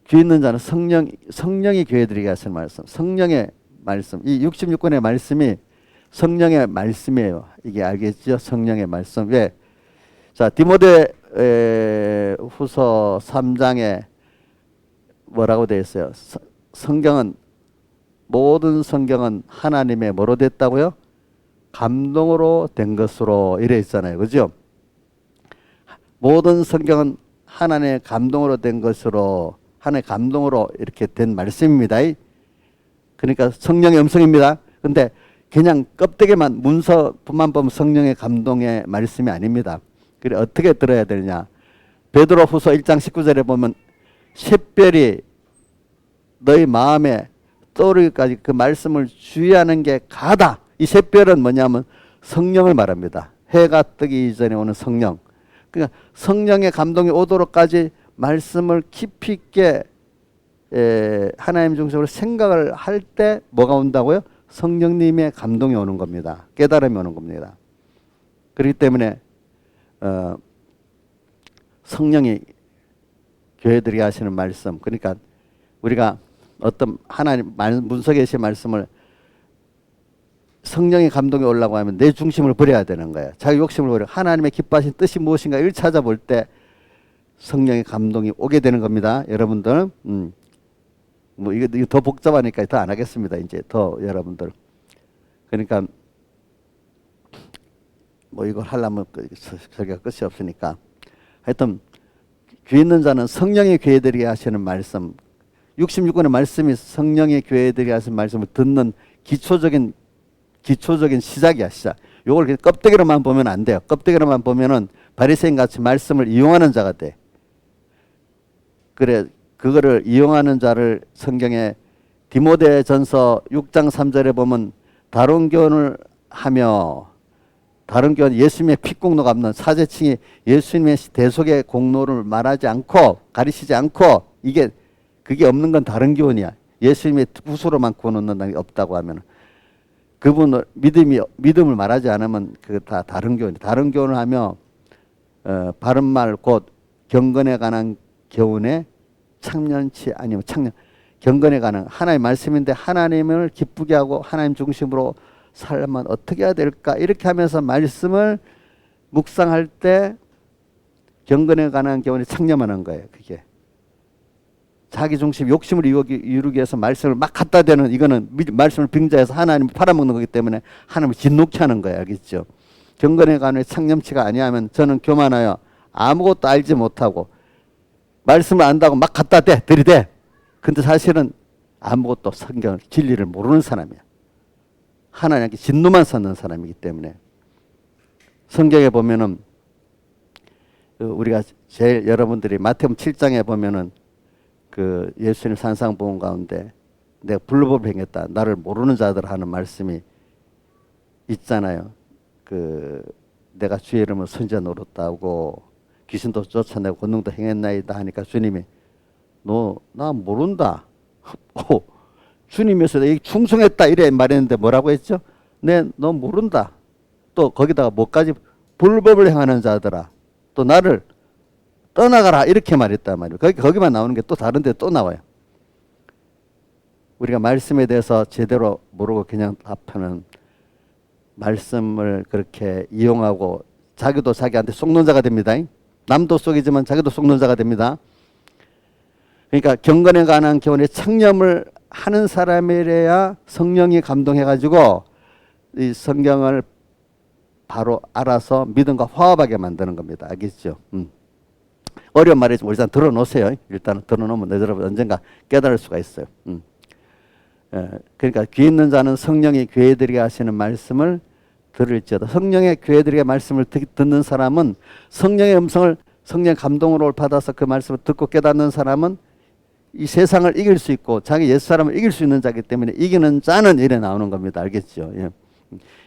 귀 있는 자는 성령이 교회들에게 하시는 말씀, 성령의 말씀. 이 66권의 말씀이 성령의 말씀이에요. 이게 알겠죠? 성령의 말씀. 왜? 자, 디모데 후서 3장에 뭐라고 되어 있어요? 모든 성경은 하나님의 뭐로 됐다고요? 감동으로 된 것으로 이래 있잖아요. 그죠? 모든 성경은 하나님의 감동으로 된 것으로 하나님의 감동으로 이렇게 된 말씀입니다. 그러니까 성령의 음성입니다. 근데 그냥 껍데기만 문서만 보면 성령의 감동의 말씀이 아닙니다. 그래 어떻게 들어야 되느냐? 베드로 후서 1장 19절에 보면 샛별이 너희 마음에 떠오르기까지 그 말씀을 주의하는 게 가다. 이 샛별은 뭐냐면 성령을 말합니다. 해가 뜨기 이전에 오는 성령. 그러니까 성령의 감동이 오도록까지 말씀을 깊이 있게 하나님 중심으로 생각을 할 때 뭐가 온다고요? 성령님의 감동이 오는 겁니다. 깨달음이 오는 겁니다. 그렇기 때문에 성령이 교회들이 하시는 말씀, 그러니까 우리가 어떤 하나님 문석에 계신 말씀을 성령의 감동이 오려고 하면 내 중심을 버려야 되는 거예요. 자기 욕심을 버려 하나님의 기뻐하신 뜻이 무엇인가 를 찾아볼 때 성령의 감동이 오게 되는 겁니다. 여러분들. 뭐 이거 더 복잡하니까 더 안 하겠습니다. 이제 더 여러분들. 그러니까 뭐 이걸 하려면 설교가 끝이 없으니까 하여튼 귀 있는 자는 성령의 교회들이 하시는 말씀 66권의 말씀이 성령의 교회들이 하시는 말씀을 듣는 기초적인 시작이야 시작. 요걸 그냥 껍데기로만 보면 안 돼요. 껍데기로만 보면은 바리새인 같이 말씀을 이용하는 자가 돼. 그래 그거를 이용하는 자를 성경에 디모데전서 6장 3절에 보면 다른 교훈을 하며 다른 교훈 예수님의 핏공로가 없는 사제층이 예수님의 대속의 공로를 말하지 않고 가리시지 않고 그게 없는 건 다른 교훈이야. 예수님의 후수로만 구원받는 게 없다고 하면 그분을 믿음을 말하지 않으면 그 다 다른 교훈이 다른 교훈을 하며 바른 말 곧 경건에 관한 교훈에 참년치 아니면 경건에 관한 하나님의 말씀인데 하나님을 기쁘게 하고 하나님 중심으로 살면 어떻게 해야 될까 이렇게 하면서 말씀을 묵상할 때 경건에 관한 교훈에 창념하는 거예요. 그게 자기 중심 욕심을 이루기 위해서 말씀을 막 갖다 대는 이거는 말씀을 빙자해서 하나님을 팔아먹는 거기 때문에 하나님을 진노케 하는 거예요. 알겠죠? 경건에 관한 창념치가 아니하면 저는 교만하여 아무것도 알지 못하고 말씀을 안다고 막 갖다 들이대. 근데 사실은 아무것도 성경을 진리를 모르는 사람이야. 하나님께 진노만 쏟는 사람이기 때문에 성경에 보면은 우리가 제일 여러분들이 마태복음 7장에 보면은 그 예수님 산상보험 가운데 내가 불법을 행했다. 나를 모르는 자들 하는 말씀이 있잖아요. 그 내가 주의 이름을 선지자 노릇하고 귀신도 쫓아내고 권능도 행했나이다 하니까 주님이 너 나 모른다. 주님에서 충성했다 이래 말했는데 뭐라고 했죠? 너 모른다. 또 거기다가 뭐까지 불법을 행하는 자들아. 또 나를 떠나가라 이렇게 말했단 말이에요. 거기만 나오는 게 또 다른 데 또 나와요. 우리가 말씀에 대해서 제대로 모르고 그냥 답하는 말씀을 그렇게 이용하고 자기도 자기한테 속는 자가 됩니다. 남도 속이지만 자기도 속는 자가 됩니다. 그러니까 경건에 관한 교훈에 창념을 하는 사람이래야 성령이 감동해가지고 이 성경을 바로 알아서 믿음과 화합하게 만드는 겁니다. 알겠죠? 어려운 말이지만 일단 들어놓으세요. 일단 들어놓으면 여러분 언젠가 깨달을 수가 있어요. 그러니까 귀 있는 자는 성령이 교회들에게 하시는 말씀을 들을지어다. 성령의 교회들에게 말씀을 듣는 사람은 성령의 음성을 성령 감동으로 받아서 그 말씀을 듣고 깨닫는 사람은 이 세상을 이길 수 있고 자기 옛사람을 이길 수 있는 자이기 때문에 이기는 자는 이래 나오는 겁니다. 알겠죠? 예.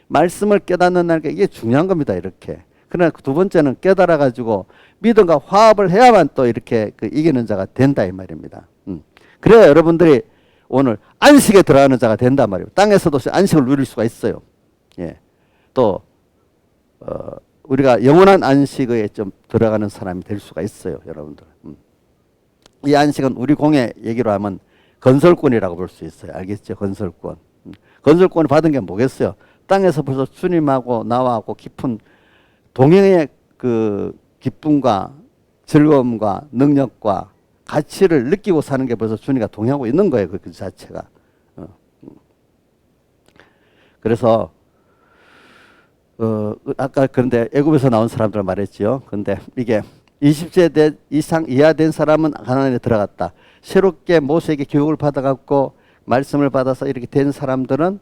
말씀을 깨닫는 날 이게 중요한 겁니다. 이렇게. 그러나 두 번째는 깨달아 가지고 믿음과 화합을 해야만 또 이렇게 그 이기는 자가 된다 이 말입니다. 그래야 여러분들이 오늘 안식에 들어가는 자가 된단 말이에요. 땅에서도 안식을 누릴 수가 있어요. 예. 또 우리가 영원한 안식에 좀 들어가는 사람이 될 수가 있어요, 여러분들. 이 안식은 우리 공예 얘기로 하면 건설권이라고 볼 수 있어요. 알겠죠? 건설권. 건설권을 받은 게 뭐겠어요? 땅에서 벌써 주님하고 나와하고 깊은 동행의 그 기쁨과 즐거움과 능력과 가치를 느끼고 사는 게 벌써 주님과 동행하고 있는 거예요. 그 자체가. 그래서 아까 그런데 애굽에서 나온 사람들 말했지요. 근데 이게 20세 이하 된 사람은 가나안에 들어갔다. 새롭게 모세에게 교육을 받아갖고 말씀을 받아서 이렇게 된 사람들은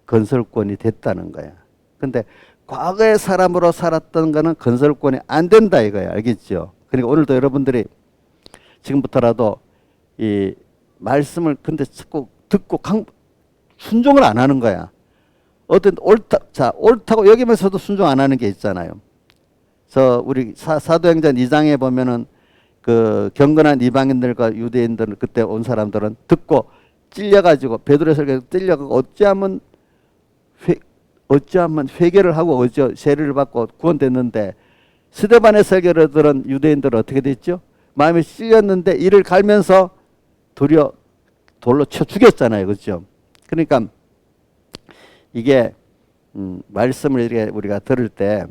건설권이 됐다는 거야. 근데 과거의 사람으로 살았던 거는 건설권이 안 된다 이거야. 알겠죠? 그러니까 오늘도 여러분들이 지금부터라도 이 말씀을 근데 자꾸 듣고 순종을 안 하는 거야. 어떤 옳다고 여기면서도 순종 안 하는 게 있잖아요. 우리 사도행전 2장에 보면은 그 경건한 이방인들과 유대인들 그때 온 사람들은 듣고 찔려가지고 베드로의 설교에 찔려가고 어찌하면 회개를 하고 세례를 받고 구원됐는데 스데반의 설교를 들은 유대인들은 어떻게 됐죠? 마음이 찔렸는데 이를 갈면서 돌로 쳐 죽였잖아요. 그렇죠? 그러니까 이게 말씀을 이렇게 우리가 들을 때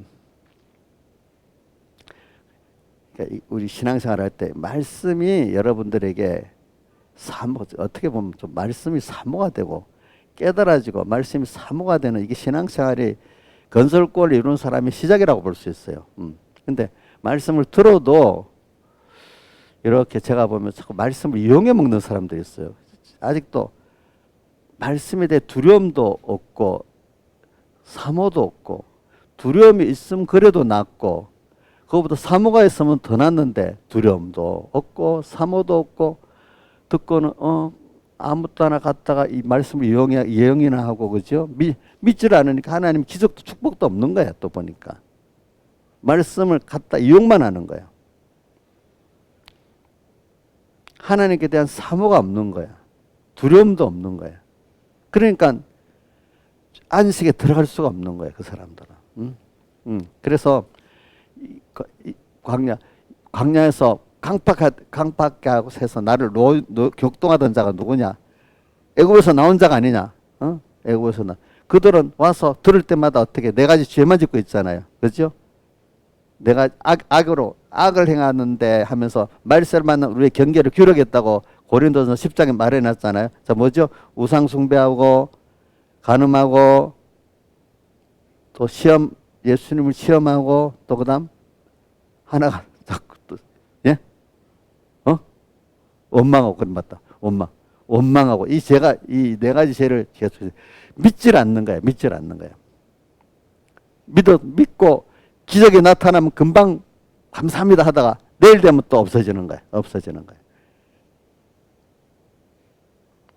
우리 신앙생활 할 때 말씀이 여러분들에게 사모, 어떻게 보면 좀 말씀이 사모가 되고 깨달아지고 말씀이 사모가 되는 이게 신앙생활이 건설권을 이루는 사람의 시작이라고 볼 수 있어요. 근데 말씀을 들어도 이렇게 제가 보면 자꾸 말씀을 이용해 먹는 사람들이 있어요. 아직도 말씀에 대해 두려움도 없고 사모도 없고 두려움이 있으면 그래도 낫고 그거보다 사모가 있으면 더 낫는데 두려움도 없고 사모도 없고 듣고는 아무것도 하나 갖다가 이 말씀을 이용이나 하고 그죠? 믿지를 않으니까 하나님 기적도 축복도 없는 거야. 또 보니까 말씀을 갖다 이용만 하는 거야. 하나님께 대한 사모가 없는 거야. 두려움도 없는 거야. 그러니까 안식에 들어갈 수가 없는 거야. 그 사람들은. 그래서 광야에서 강팍하게 하고 해서 나를 격동하던 자가 누구냐? 애굽에서 나온 자가 아니냐? 애굽에서 그들은 와서 들을 때마다 어떻게 네 가지 죄만 짓고 있잖아요. 그렇죠? 내가 악을 행하는데 하면서 말세를 만난 우리의 경계를 기울이겠다고 고린도서 10장에 말해놨잖아요. 자, 뭐죠? 우상 숭배하고 간음하고 또 예수님을 시험하고 또 그다음 하나가 자꾸 또 예? 원망하고 그럼 맞다. 원망하고 이 죄가 이 네 가지 죄를 믿질 않는 거야. 믿질 않는 거야. 믿고 기적이 나타나면 금방 감사합니다 하다가 내일 되면 또 없어지는 거야. 없어지는 거야.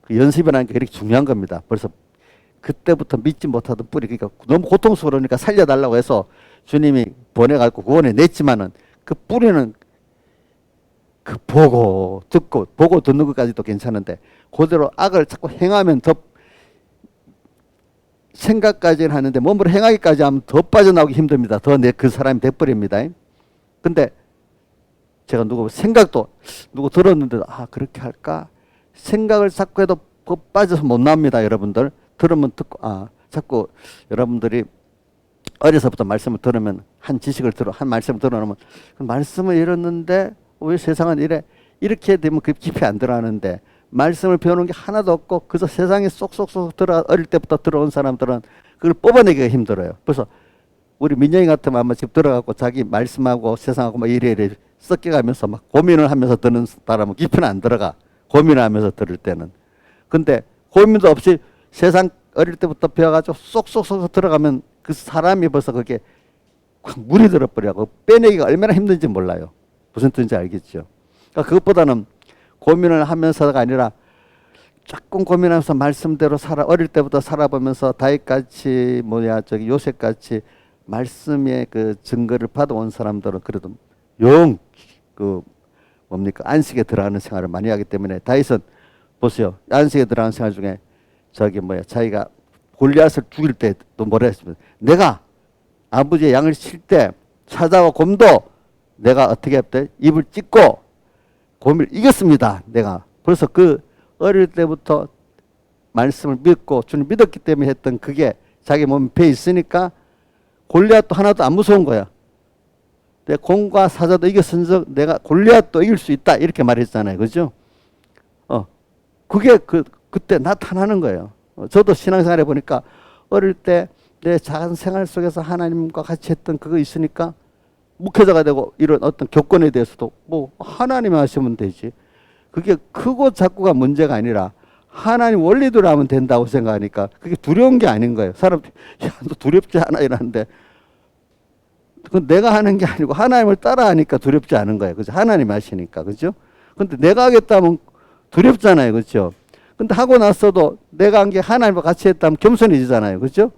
그 연습이라는 게 그렇게 중요한 겁니다. 벌써 그때부터 믿지 못하던 뿌리, 그러니까 너무 고통스러우니까 살려달라고 해서 주님이 보내갖고 구원해 냈지만은 그 뿌리는 그 보고 듣는 것까지도 괜찮은데 그대로 악을 자꾸 행하면 더 생각까지는 하는데 몸으로 행하기까지 하면 더 빠져나오기 힘듭니다. 더 그 사람이 돼버립니다. 근데 제가 누구 들었는데 그렇게 할까? 생각을 자꾸 해도 빠져서 못 나옵니다. 여러분들 들으면 듣고 자꾸 여러분들이 어려서부터 말씀을 들으면 한 말씀을 들어놓으면 그 말씀을 잃었는데 왜 세상은 이렇게 되면 그 깊이 안 들어가는데 말씀을 배우는 게 하나도 없고 그저 세상에 쏙쏙쏙 어릴 때부터 들어온 사람들은 그걸 뽑아내기가 힘들어요. 그래서 우리 민영이 같으면 아마 집 들어가고 자기 말씀하고 세상하고 막 이래 섞여가면서 막 고민을 하면서 듣는 사람은 깊이는 안 들어가. 고민을 하면서 들을 때는. 근데 고민도 없이 세상 어릴 때부터 배워가지고 쏙쏙쏙 들어가면 그 사람이 벌써 그게 확 물이 들어버려고 빼내기가 얼마나 힘든지 몰라요. 무슨 뜻인지 알겠죠. 그러니까 그것보다는 고민을 하면서가 아니라 조금 고민하면서 말씀대로 어릴 때부터 살아보면서 다윗같이 요셉같이 말씀의 그 증거를 받아온 사람들은 그래도 안식에 들어가는 생활을 많이 하기 때문에 다윗은 보세요. 안식에 들어가는 생활 중에 자기가 골리앗을 죽일 때 또 뭐라 했습니까? 내가 아버지의 양을 칠 때 사자와 곰도 내가 어떻게 했대? 입을 찢고 곰을 이겼습니다. 내가. 그래서 그 어릴 때부터 말씀을 믿고 주님 믿었기 때문에 했던 그게 자기 몸에 배 있으니까 골리앗도 하나도 안 무서운 거야. 내 곰과 사자도 이겼은즉 내가 골리앗도 이길 수 있다 이렇게 말했잖아요. 그죠? 그게 그때 나타나는 거예요. 저도 신앙생활 해보니까 어릴 때 내 작은 생활 속에서 하나님과 같이 했던 그거 있으니까 목회자가 되고 이런 어떤 교권에 대해서도 하나님이 하시면 되지. 그게 크고 작고가 문제가 아니라 하나님 원리대로 하면 된다고 생각하니까 그게 두려운 게 아닌 거예요. 사람들이 너 두렵지 않아 이러는데 그건 내가 하는 게 아니고 하나님을 따라하니까 두렵지 않은 거예요. 그죠? 하나님이 하시니까. 그죠? 근데 내가 하겠다면 두렵잖아요. 그죠? 근데 하고 나서도 내가 한 게 하나님과 같이 했다면 겸손해지잖아요. 그죠?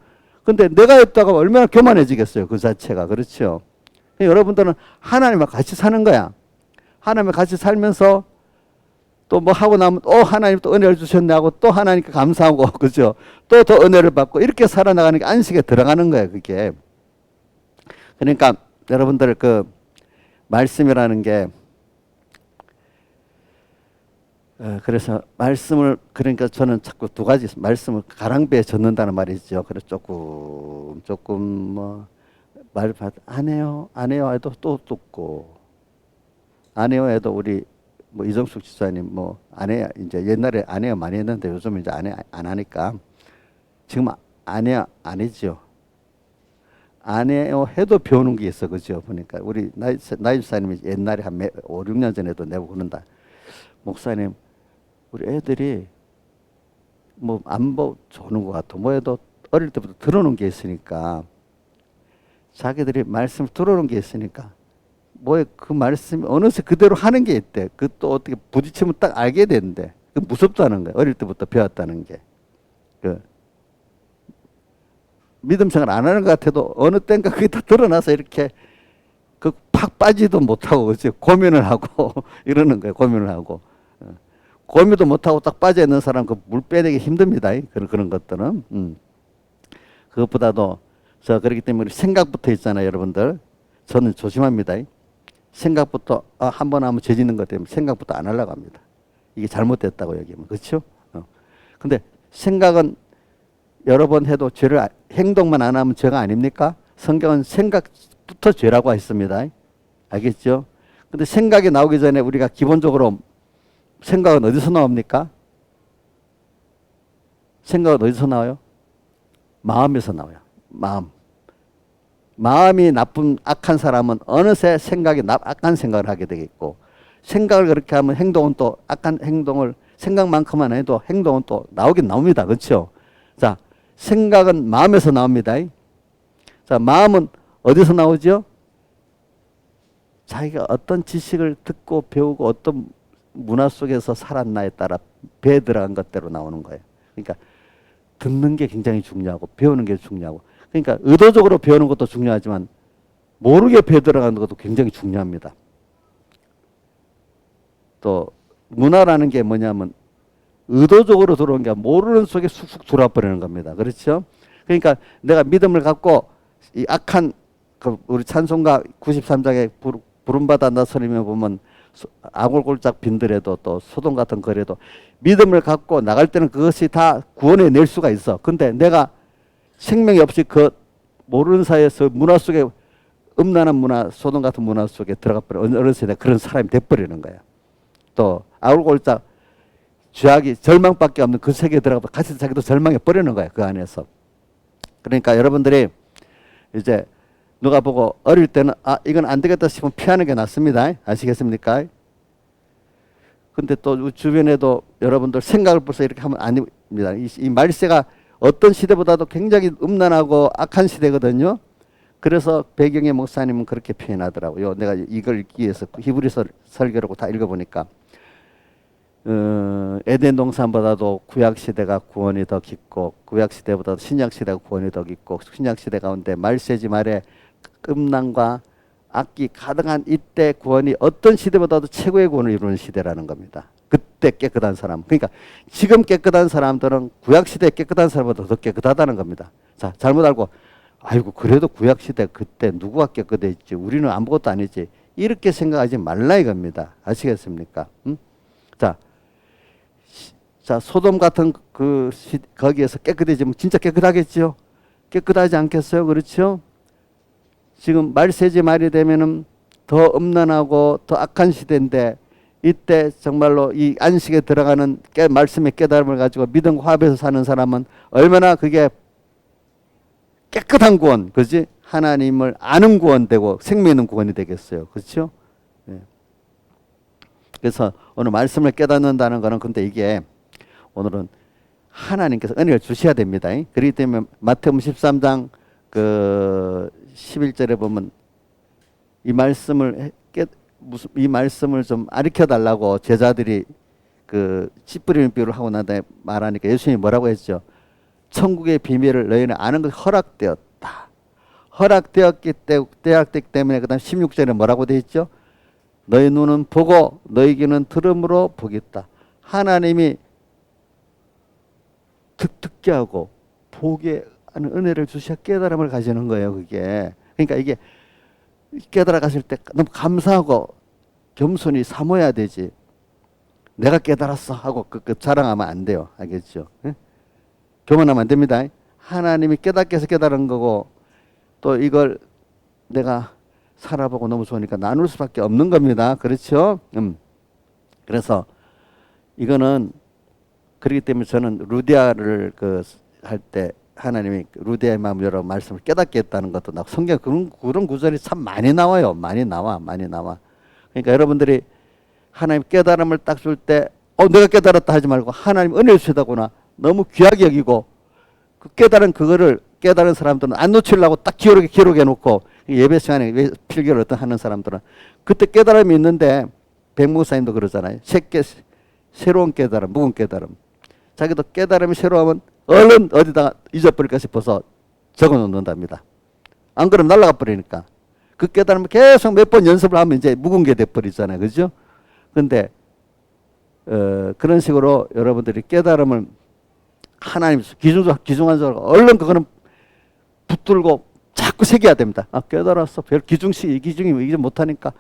근데 내가 했다가 얼마나 교만해지겠어요. 그 자체가. 그렇죠? 여러분들은 하나님과 같이 사는 거야. 하나님과 같이 살면서 또 뭐 하고 나면 하나님 또 은혜를 주셨네 하고 또 하나님께 감사하고 그죠? 또 더 은혜를 받고 이렇게 살아나가는 게 안식에 들어가는 거예요. 그게. 그러니까 여러분들 그 말씀이라는 게 그래서 말씀을 그러니까 저는 자꾸 두 가지 말씀을 가랑비에 젓는다는 말이죠. 그래서 조금 뭐 말 안 해요 해도 또 듣고 안 해요 해도 우리 뭐 이정숙 지사님 뭐 아내 이제 옛날에 아내가 많이 했는데 요즘 이제 아내 안 하니까 지금 아내 안 했죠. 아내요 해도 배우는 게 있어 그죠 보니까 우리 나이 지사님이 옛날에 한 5, 6년 전에도 내고 그런다. 목사님 우리 애들이 뭐 안보 좋은 것 같아. 뭐 해도 어릴 때부터 들어놓은 게 있으니까 자기들이 말씀 들어놓은 게 있으니까 뭐에 그 말씀이 어느새 그대로 하는 게 있대. 그 또 어떻게 부딪히면 딱 알게 되는데 그 무섭다는 거야. 어릴 때부터 배웠다는 게. 그 믿음 생활 안 하는 것 같아도 어느 땐가 그게 다 드러나서 이렇게 그 팍 빠지도 못하고 그치? 고민을 하고 이러는 거예요. 고민을 하고. 고민도 못하고 딱 빠져 있는 사람 그 물 빼내기 힘듭니다. 그런 것들은. 그것보다도 저 그렇기 때문에 생각부터 있잖아요, 여러분들. 저는 조심합니다. 생각부터 한 번 하면 죄 짓는 것 때문에 생각부터 안 하려고 합니다. 이게 잘못됐다고 여기면 그렇죠? 근데 생각은 여러 번 해도 죄를 행동만 안 하면 죄가 아닙니까? 성경은 생각부터 죄라고 했습니다. 알겠죠? 근데 생각이 나오기 전에 우리가 기본적으로 생각은 어디서 나옵니까? 생각은 어디서 나와요? 마음에서 나와요. 마음이 나쁜 악한 사람은 어느새 생각이 악한 생각을 하게 되겠고 생각을 그렇게 하면 행동은 또 악한 행동을 생각만큼만 해도 행동은 또 나오긴 나옵니다. 그렇죠? 자, 생각은 마음에서 나옵니다. 자, 마음은 어디서 나오죠? 자기가 어떤 지식을 듣고 배우고 어떤 문화 속에서 살았나에 따라 배에 들어간 것대로 나오는 거예요. 그러니까 듣는 게 굉장히 중요하고 배우는 게 중요하고 그러니까 의도적으로 배우는 것도 중요하지만 모르게 배에 들어가는 것도 굉장히 중요합니다. 또 문화라는 게 뭐냐면 의도적으로 들어온 게 모르는 속에 쑥쑥 들어와 버리는 겁니다. 그렇죠? 그러니까 내가 믿음을 갖고 이 악한 그 우리 찬송가 93장에 부름받아 나서리며 보면 아골골짝 빈들에도 또 소돔 같은 거리에도 믿음을 갖고 나갈 때는 그것이 다 구원해 낼 수가 있어. 근데 내가 생명이 없이 그 모르는 사이에서 문화 속에 음란한 문화, 소돔 같은 문화 속에 들어가 버려. 어느 세대 그런 사람이 돼버리는 거야. 또 아골골짝 죄악이 절망밖에 없는 그 세계에 들어가 같이 자기도 절망해 버리는 거야. 그 안에서. 그러니까 여러분들이 이제 누가 보고 어릴 때는 이건 안 되겠다 싶으면 피하는 게 낫습니다. 아시겠습니까? 근데 또 주변에도 여러분들 생각을 벌써 이렇게 하면 아닙니다. 이 말세가 어떤 시대보다도 굉장히 음란하고 악한 시대거든요. 그래서 배경의 목사님은 그렇게 표현하더라고요. 내가 이걸 읽기 위해서 히브리서 설교라고 다 읽어보니까 에덴 동산보다도 구약 시대가 구원이 더 깊고 구약 시대보다도 신약 시대가 구원이 더 깊고 신약 시대 가운데 말세지 말에 음란과 악기 가득한 이때 구원이 어떤 시대보다도 최고의 구원을 이루는 시대라는 겁니다. 그때 깨끗한 사람. 그러니까 지금 깨끗한 사람들은 구약 시대 깨끗한 사람보다 더 깨끗하다는 겁니다. 자, 잘못 알고 아이고 그래도 구약 시대 그때 누구가 깨끗했지 우리는 아무것도 아니지 이렇게 생각하지 말라 이겁니다. 아시겠습니까? 자, 소돔 같은 거기에서 깨끗해지면 진짜 깨끗하겠죠? 깨끗하지 않겠어요? 그렇죠? 지금 말세지 말이 되면은 더 음란하고 더 악한 시대인데 이때 정말로 이 안식에 들어가는 말씀의 깨달음을 가지고 믿음과 화합해서 사는 사람은 얼마나 그게 깨끗한 구원, 그지? 하나님을 아는 구원 되고 생명 있는 구원이 되겠어요. 그렇죠? 네. 그래서 오늘 말씀을 깨닫는다는 거는 근데 이게 오늘은 하나님께서 은혜를 주셔야 됩니다. 그렇기 때문에 마태복음 13장 그 11절에 보면 이 말씀을 좀 가르쳐 달라고 제자들이 그 찌푸리는 비유를 하고 난 다음에 말하니까 예수님이 뭐라고 했죠? 천국의 비밀을 너희는 아는 것이 허락되었다. 허락되었기 때문에 그 다음 16절에 뭐라고 되어 있죠? 너희 눈은 보고 너희 귀는 들음으로 보겠다. 하나님이 듣게 하고 보게 하는 은혜를 주셔 깨달음을 가지는 거예요. 그게. 그러니까 이게 깨달아 갔을 때 너무 감사하고 겸손히 사모해야 되지. 내가 깨달았어 하고 그 자랑하면 안 돼요. 알겠죠? 예? 교만하면 안 됩니다. 하나님이 깨닫게 해서 깨달은 거고 또 이걸 내가 살아보고 너무 좋으니까 나눌 수밖에 없는 겁니다. 그렇죠? 그래서 이거는 그렇기 때문에 저는 루디아를 그 할 때 하나님이 루디아의 마음 여러 말씀을 깨닫게 했다는 것도 나 성경 그런 구절이 참 많이 나와요. 많이 나와. 그러니까 여러분들이 하나님 깨달음을 딱 줄 때 내가 깨달았다 하지 말고 하나님 은혜를 주시다구나 너무 귀하게 여기고 그 그거를 깨달은 사람들은 안 놓치려고 딱 기록해 놓고 예배 시간에 필기를 어떤 하는 사람들은 그때 깨달음이 있는데 백목사님도 그러잖아요. 새로운 깨달음, 묵은 깨달음. 자기도 깨달음이 새로우면 얼른 어디다가 잊어버릴까 싶어서 적어 놓는답니다. 안 그러면 날아가 버리니까. 그 깨달음을 계속 몇 번 연습을 하면 이제 묵은 게 돼버리잖아요. 그죠? 근데, 그런 식으로 여러분들이 깨달음을 하나님 기중한 줄 알고 얼른 그거는 붙들고 자꾸 새겨야 됩니다. 깨달았어. 별 기중이 이제 못하니까,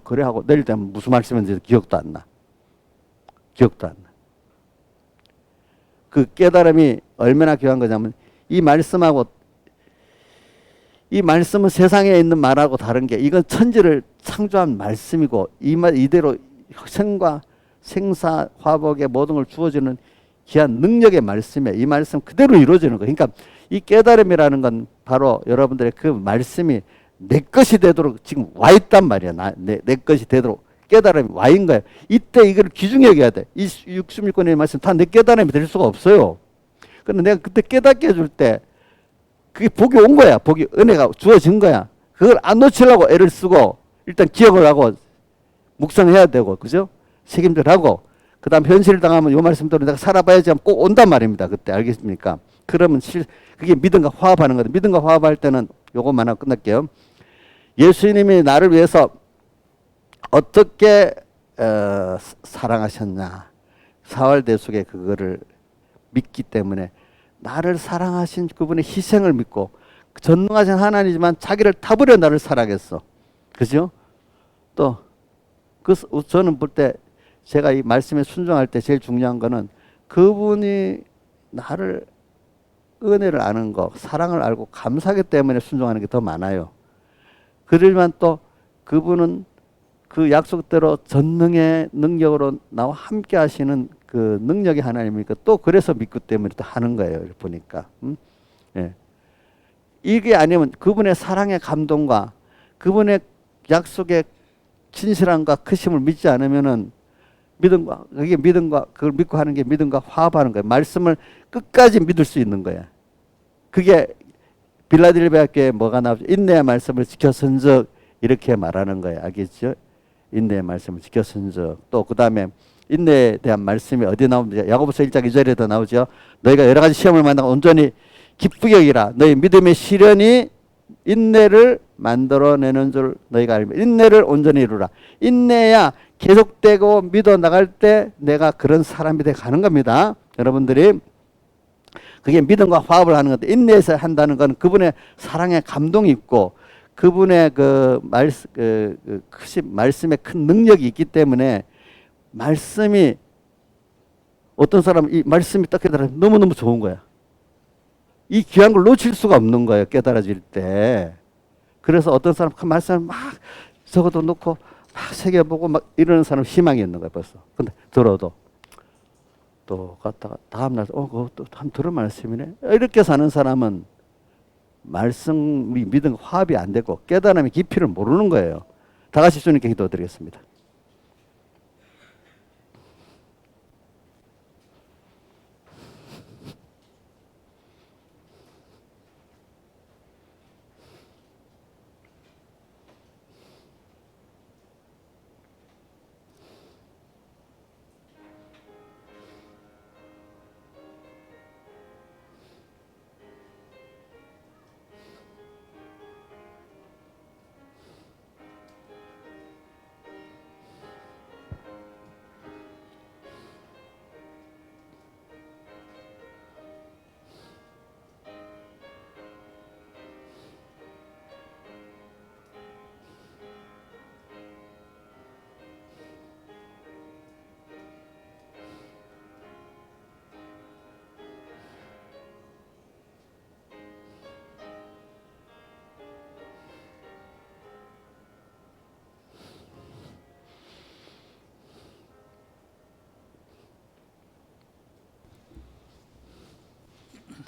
그래 하고 내일 되면 무슨 말씀인지 기억도 안 나. 그 깨달음이 얼마나 귀한 거냐면 이 말씀은 세상에 있는 말하고 다른 게 이건 천지를 창조한 말씀이고 이대로 생사 화복의 모든 걸 주어지는 귀한 능력의 말씀이에요. 이 말씀 그대로 이루어지는 거예요. 그러니까 이 깨달음이라는 건 바로 여러분들의 그 말씀이 내 것이 되도록 지금 와 있단 말이야. 내 것이 되도록 깨달음이 와 있는 거예요. 이때 이걸 귀중히 여겨야 돼. 이 66권의 말씀 다 내 깨달음이 될 수가 없어요. 그런데 내가 그때 깨닫게 해줄 때 그게 복이 온 거야. 은혜가 주어진 거야. 그걸 안 놓치려고 애를 쓰고 일단 기억을 하고 묵상해야 되고, 그죠? 책임질 하고, 그 다음 현실을 당하면 요 말씀대로 내가 살아봐야지 하면 꼭 온단 말입니다. 그때 알겠습니까? 그러면 그게 믿음과 화합하는 거예요. 믿음과 화합할 때는 요것만 하고 끝낼게요. 예수님이 나를 위해서 어떻게 사랑하셨냐. 사활대속에 그거를 믿기 때문에 나를 사랑하신 그분의 희생을 믿고 전능하신 하나님이지만 자기를 타버려 나를 사랑했어. 그죠? 또 저는 볼 때 제가 이 말씀에 순종할 때 제일 중요한 거는 그분이 나를 은혜를 아는 거, 사랑을 알고 감사하기 때문에 순종하는 게 더 많아요. 그러지만 또 그분은 그 약속대로 전능의 능력으로 나와 함께 하시는 그 능력의 하나님이니까 또 그래서 믿기 때문에 또 하는 거예요. 보니까. 예. 이게 아니면 그분의 사랑의 감동과 그분의 약속의 진실함과 크심을 믿지 않으면은 그걸 믿고 하는 게 믿음과 화합하는 거예요. 말씀을 끝까지 믿을 수 있는 거야. 그게 빌라델비아 교회에 뭐가 나오죠? 인내의 말씀을 지켰은즉 이렇게 말하는 거예요. 알겠죠? 인내의 말씀을 지켰은즉. 또 그 다음에 인내에 대한 말씀이 어디 나옵니까? 야고보서 1장 2절에도 나오죠. 너희가 여러 가지 시험을 만나고 온전히 기쁘게 여기라. 너희 믿음의 시련이 인내를 만들어내는 줄 너희가 알면 인내를 온전히 이루라. 인내야 계속되고 믿어 나갈 때 내가 그런 사람이 돼 가는 겁니다. 여러분들이 그게 믿음과 화합을 하는 건데 인내해서 한다는 건 그분의 사랑의 감동이 있고 그분의 말씀에 큰 능력이 있기 때문에 말씀이 어떤 사람은 이 말씀이 딱 깨달아 너무너무 좋은 거야. 이 귀한 걸 놓칠 수가 없는 거예요. 깨달아질 때. 그래서 어떤 사람 그 말씀을 막 적어도 놓고 막 새겨보고 막 이러는 사람 희망이 있는 거야 벌써. 근데 들어도 또 갔다가 다음날 그것도 한 들은 말씀이네. 이렇게 사는 사람은 말씀이 믿음 화합이 안 되고 깨달음의 깊이를 모르는 거예요. 다 같이 주님께 기도드리겠습니다.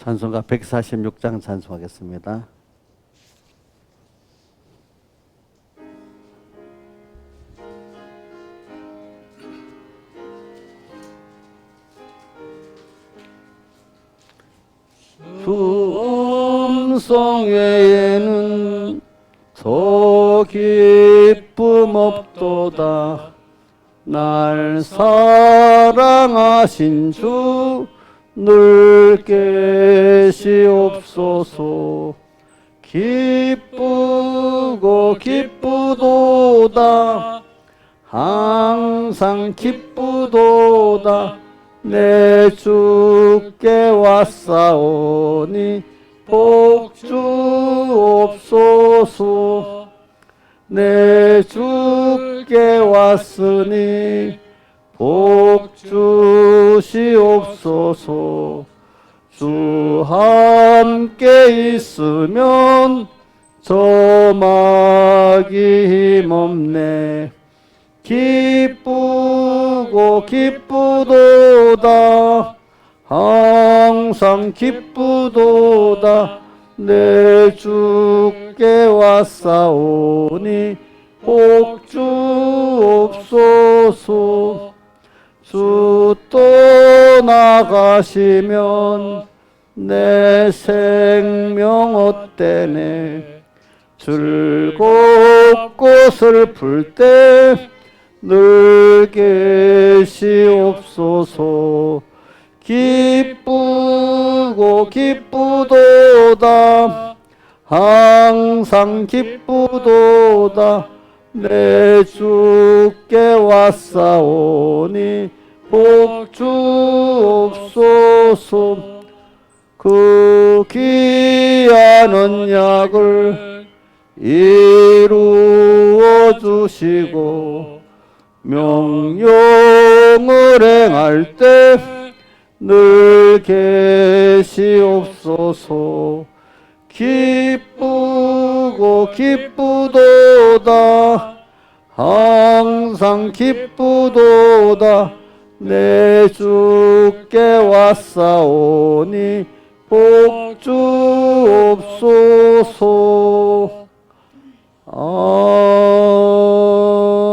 찬송가 146장 찬송하겠습니다. 주 음성 외에는 더 기쁨 없도다. 날 사랑하신 주 늘 계시옵소서. 기쁘고 기쁘도다. 항상 기쁘도다. 내 주께 왔사오니 복주옵소서. 내 주께 왔으니 복주시옵소서. 주 함께 있으면 저막이 힘없네. 기쁘고 기쁘도다. 항상 기쁘도다. 내 주께 왔사오니 복주옵소서. 주 떠나가시면 내 생명 어때네. 즐겁고 슬플 때 늘 계시옵소서. 기쁘고 기쁘도다. 항상 기쁘도다. 내 주께 왔사오니 복주옵소서. 그 귀한 언약을 이루어 주시고 명령을 행할 때 늘 계시옵소서. 기쁘고 기쁘도다. 항상 기쁘도다. 내 주께 왔사오니 복주옵소서.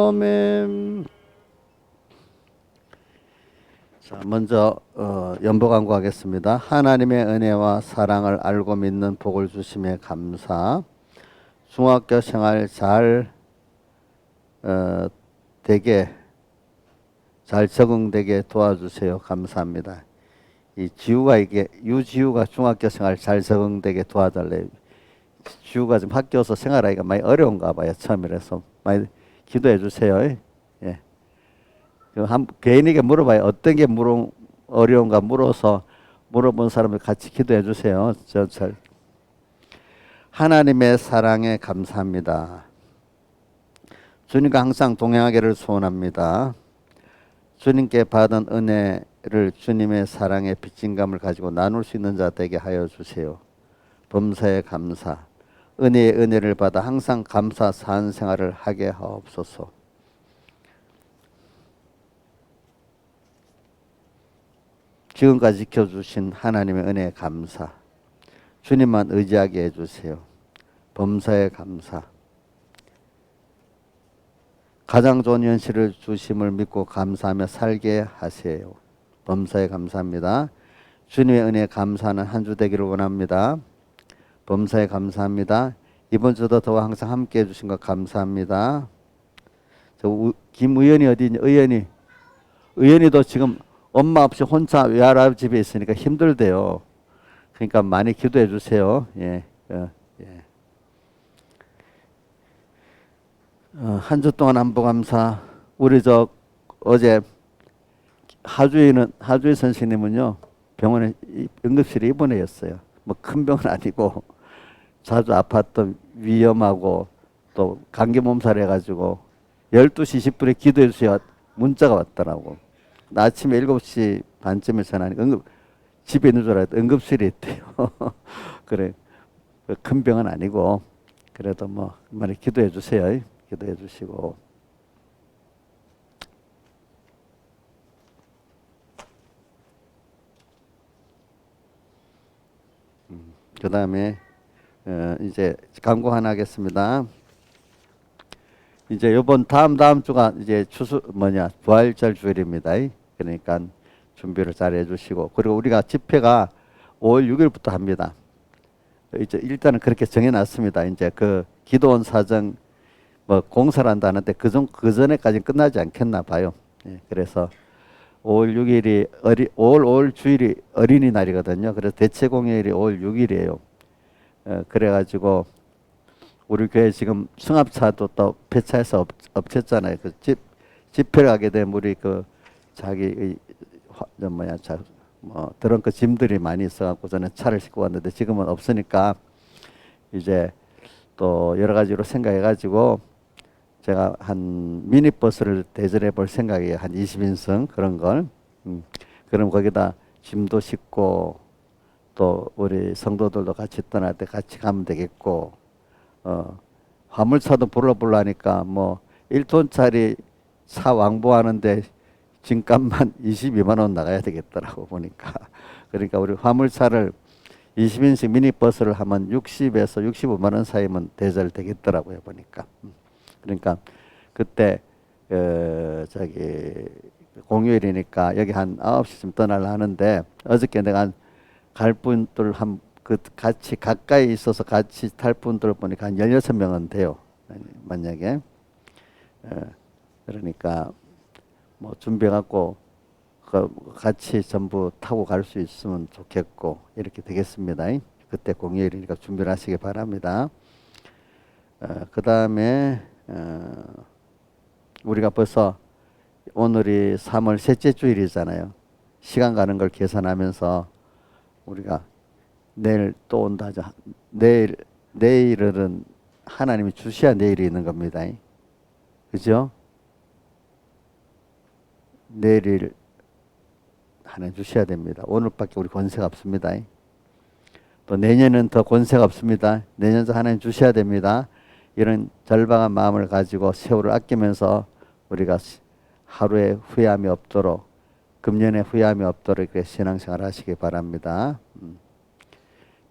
아멘. 자, 먼저 연보 간구하겠습니다. 하나님의 은혜와 사랑을 알고 믿는 복을 주심에 감사. 중학교 생활 되게 잘 적응되게 도와주세요. 감사합니다. 이 유지우가 중학교 생활 잘 적응되게 도와달래요. 지우가 지금 학교에서 생활하기가 많이 어려운가 봐요. 처음이라서 많이 기도해 주세요. 예. 개인에게 물어봐요. 어떤 게 어려운가 물어본 사람을 같이 기도해 주세요. 하나님의 사랑에 감사합니다. 주님과 항상 동행하기를 소원합니다. 주님께 받은 은혜를 주님의 사랑의 빚진감을 가지고 나눌 수 있는 자 되게 하여 주세요. 범사에 감사, 은혜의 은혜를 받아 항상 감사 산 생활을 하게 하옵소서. 지금까지 지켜주신 하나님의 은혜에 감사, 주님만 의지하게 해주세요. 범사에 감사, 가장 좋은 현실을 주심을 믿고 감사하며 살게 하세요. 범사에 감사합니다. 주님의 은혜에 감사하는 한 주 되기를 원합니다. 범사에 감사합니다. 이번 주도 저와 항상 함께 해주신 것 감사합니다. 김의연이 어디 있냐? 의연이도 지금 엄마 없이 혼자 외할아버지 집에 있으니까 힘들대요. 그러니까 많이 기도해 주세요. 예. 한 주 동안 안보감사. 우리 어제 하주희 선생님은요 병원에 응급실에 입원했어요. 뭐 큰 병은 아니고 자주 아팠던 위험하고 또 감기 몸살 해가지고 12시 20분에 기도해 주셔야 문자가 왔더라고. 나 아침에 7시 반쯤에 전화하니까 집에 있는 줄 알았더니 응급실에 있대요. 그래, 큰 병은 아니고 그래도 뭐 많이 기도해 주세요. 기도해 주시고. 그 다음에 이제 광고 하나 하겠습니다. 이제 요번 다음 주가 이제 부활절 주일입니다. 그러니까 준비를 잘 해주시고, 그리고 우리가 집회가 5월 6일부터 합니다. 이제 일단은 그렇게 정해놨습니다. 이제 그 기도원 사정 뭐 공사를 한다는데 그 전에까지는 끝나지 않겠나 봐요. 예, 그래서 5월 6일이 5월 주일이 어린이날이거든요. 그래서 대체 공휴일이 5월 6일이에요. 그래가지고 우리 교회 지금 승합차도 또 폐차해서 없앴잖아요. 그 집회를 하게 되면 우리 그 자기 드렁크 짐들이 많이 있어갖고 저는 차를 싣고 왔는데 지금은 없으니까 이제 또 여러 가지로 생각해가지고 제가 한 미니버스를 대전해 볼 생각이에요. 한 20인승 그런 걸. 그럼 거기다 짐도 싣고 또 우리 성도들도 같이 떠날 때 같이 가면 되겠고, 화물차도 불러 하니까 뭐 1톤짜리 차 왕복하는데 짐값만 22만 원 나가야 되겠더라고 보니까. 그러니까 우리 화물차를 20인승 미니버스를 하면 60에서 65만 원 사이면 대절 되겠더라고요 보니까. 그러니까 그때 공휴일이니까 여기 한 9시쯤 떠나려 하는데, 어저께 내가 갈 분들 같이 가까이 있어서 같이 탈 분들 보니까 한 16명은 돼요. 만약에. 그러니까 뭐 준비해갖고 같이 전부 타고 갈 수 있으면 좋겠고 이렇게 되겠습니다. 그때 공휴일이니까 준비를 하시기 바랍니다. 그 다음에 우리가 벌써 오늘이 3월 셋째 주일이잖아요. 시간 가는 걸 계산하면서 우리가 내일 또 온다 하자. 내일은 하나님이 주셔야 내일이 있는 겁니다. 그죠? 내일을 하나님 주셔야 됩니다. 오늘밖에 우리 권세가 없습니다. 또 내년은 더 권세가 없습니다. 내년도 하나님 주셔야 됩니다. 이런 절박한 마음을 가지고 세월을 아끼면서 우리가 하루에 후회함이 없도록, 금년에 후회함이 없도록 이렇게 신앙생활 하시기 바랍니다.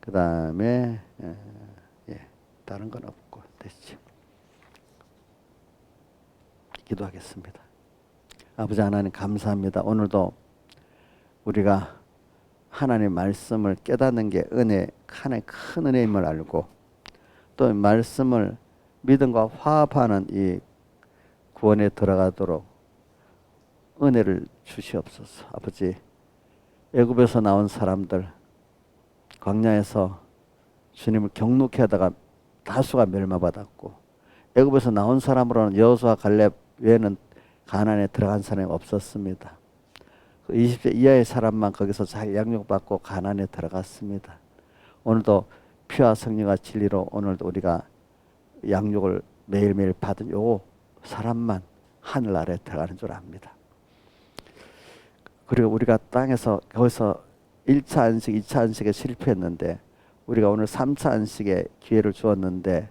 그 다음에 다른 건 없고 됐죠. 기도하겠습니다. 아버지 하나님 감사합니다. 오늘도 우리가 하나님의 말씀을 깨닫는 게 하나의 큰 은혜임을 알고, 또 말씀을 믿음과 화합하는 이 구원에 들어가도록 은혜를 주시옵소서. 아버지, 애굽에서 나온 사람들 광야에서 주님을 경록해 하다가 다수가 멸망받았고, 애굽에서 나온 사람으로는 여호수아 갈렙 외에는 가나안에 들어간 사람이 없었습니다. 20세 이하의 사람만 거기서 잘 양육받고 가나안에 들어갔습니다. 오늘도 피와 성령과 진리로 오늘도 우리가 양육을 매일매일 받은 요 사람만 하늘 아래 들어가는 줄 압니다. 그리고 우리가 땅에서 거기서 1차 안식, 2차 안식에 실패했는데 우리가 오늘 3차 안식에 기회를 주었는데,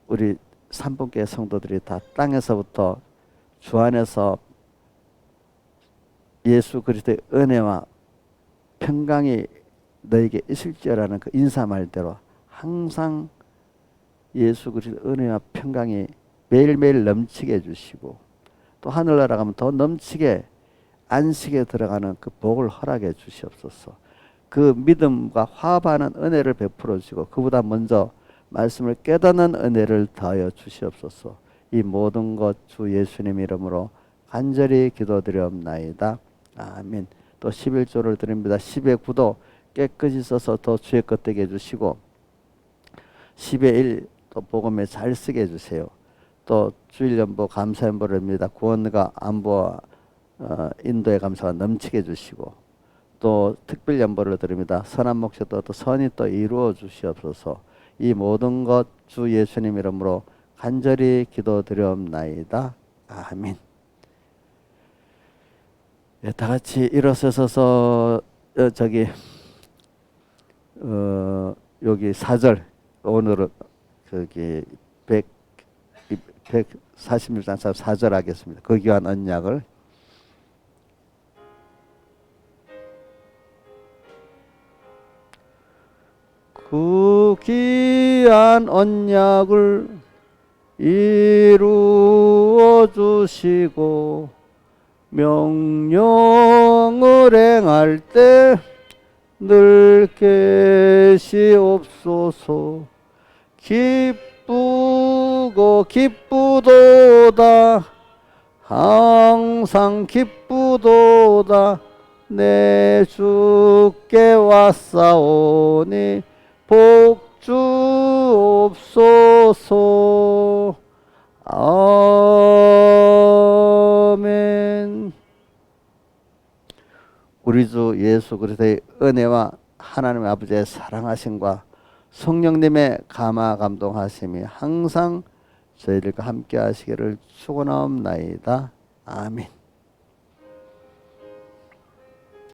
우리 삼분교회 성도들이 다 땅에서부터 주 안에서 예수 그리스도의 은혜와 평강이 너에게 있을지어라는 그 인사 말대로 항상 예수 그리스도의 은혜와 평강이 매일매일 넘치게 해주시고, 또 하늘나라 가면 더 넘치게 안식에 들어가는 그 복을 허락해 주시옵소서. 그 믿음과 화합하는 은혜를 베풀어 주시고, 그보다 먼저 말씀을 깨닫는 은혜를 더하여 주시옵소서. 이 모든 것 주 예수님 이름으로 간절히 기도드리옵나이다. 아멘. 또 11조를 드립니다. 10의 9도 깨끗이 써서 더 주의 것 되게 해주시고, 10의 1 또 복음에 잘 쓰게 해주세요. 또 주일연보 감사연보를 합니다. 구원과 안보와 인도의 감사가 넘치게 해주시고, 또 특별연보를 드립니다. 선한 목적도 또 선이 또 이루어 주시옵소서. 이 모든 것 주 예수님 이름으로 간절히 기도드리옵나이다. 아멘. 네, 다 같이 일어서서 여기 4절, 오늘은 저기 146장 4절 하겠습니다. 그 귀한 언약을. 그 귀한 언약을 이루어 주시고 명령을 행할 때 늘 계시옵소서. 기쁘고 기쁘도다 항상 기쁘도다 내 주께 왔사오니 복 주옵소서. 아멘. 우리 주 예수 그리스도의 은혜와 하나님 아버지의 사랑하심과 성령님의 감화 감동하심이 항상 저희들과 함께 하시기를 축원하옵나이다. 아멘.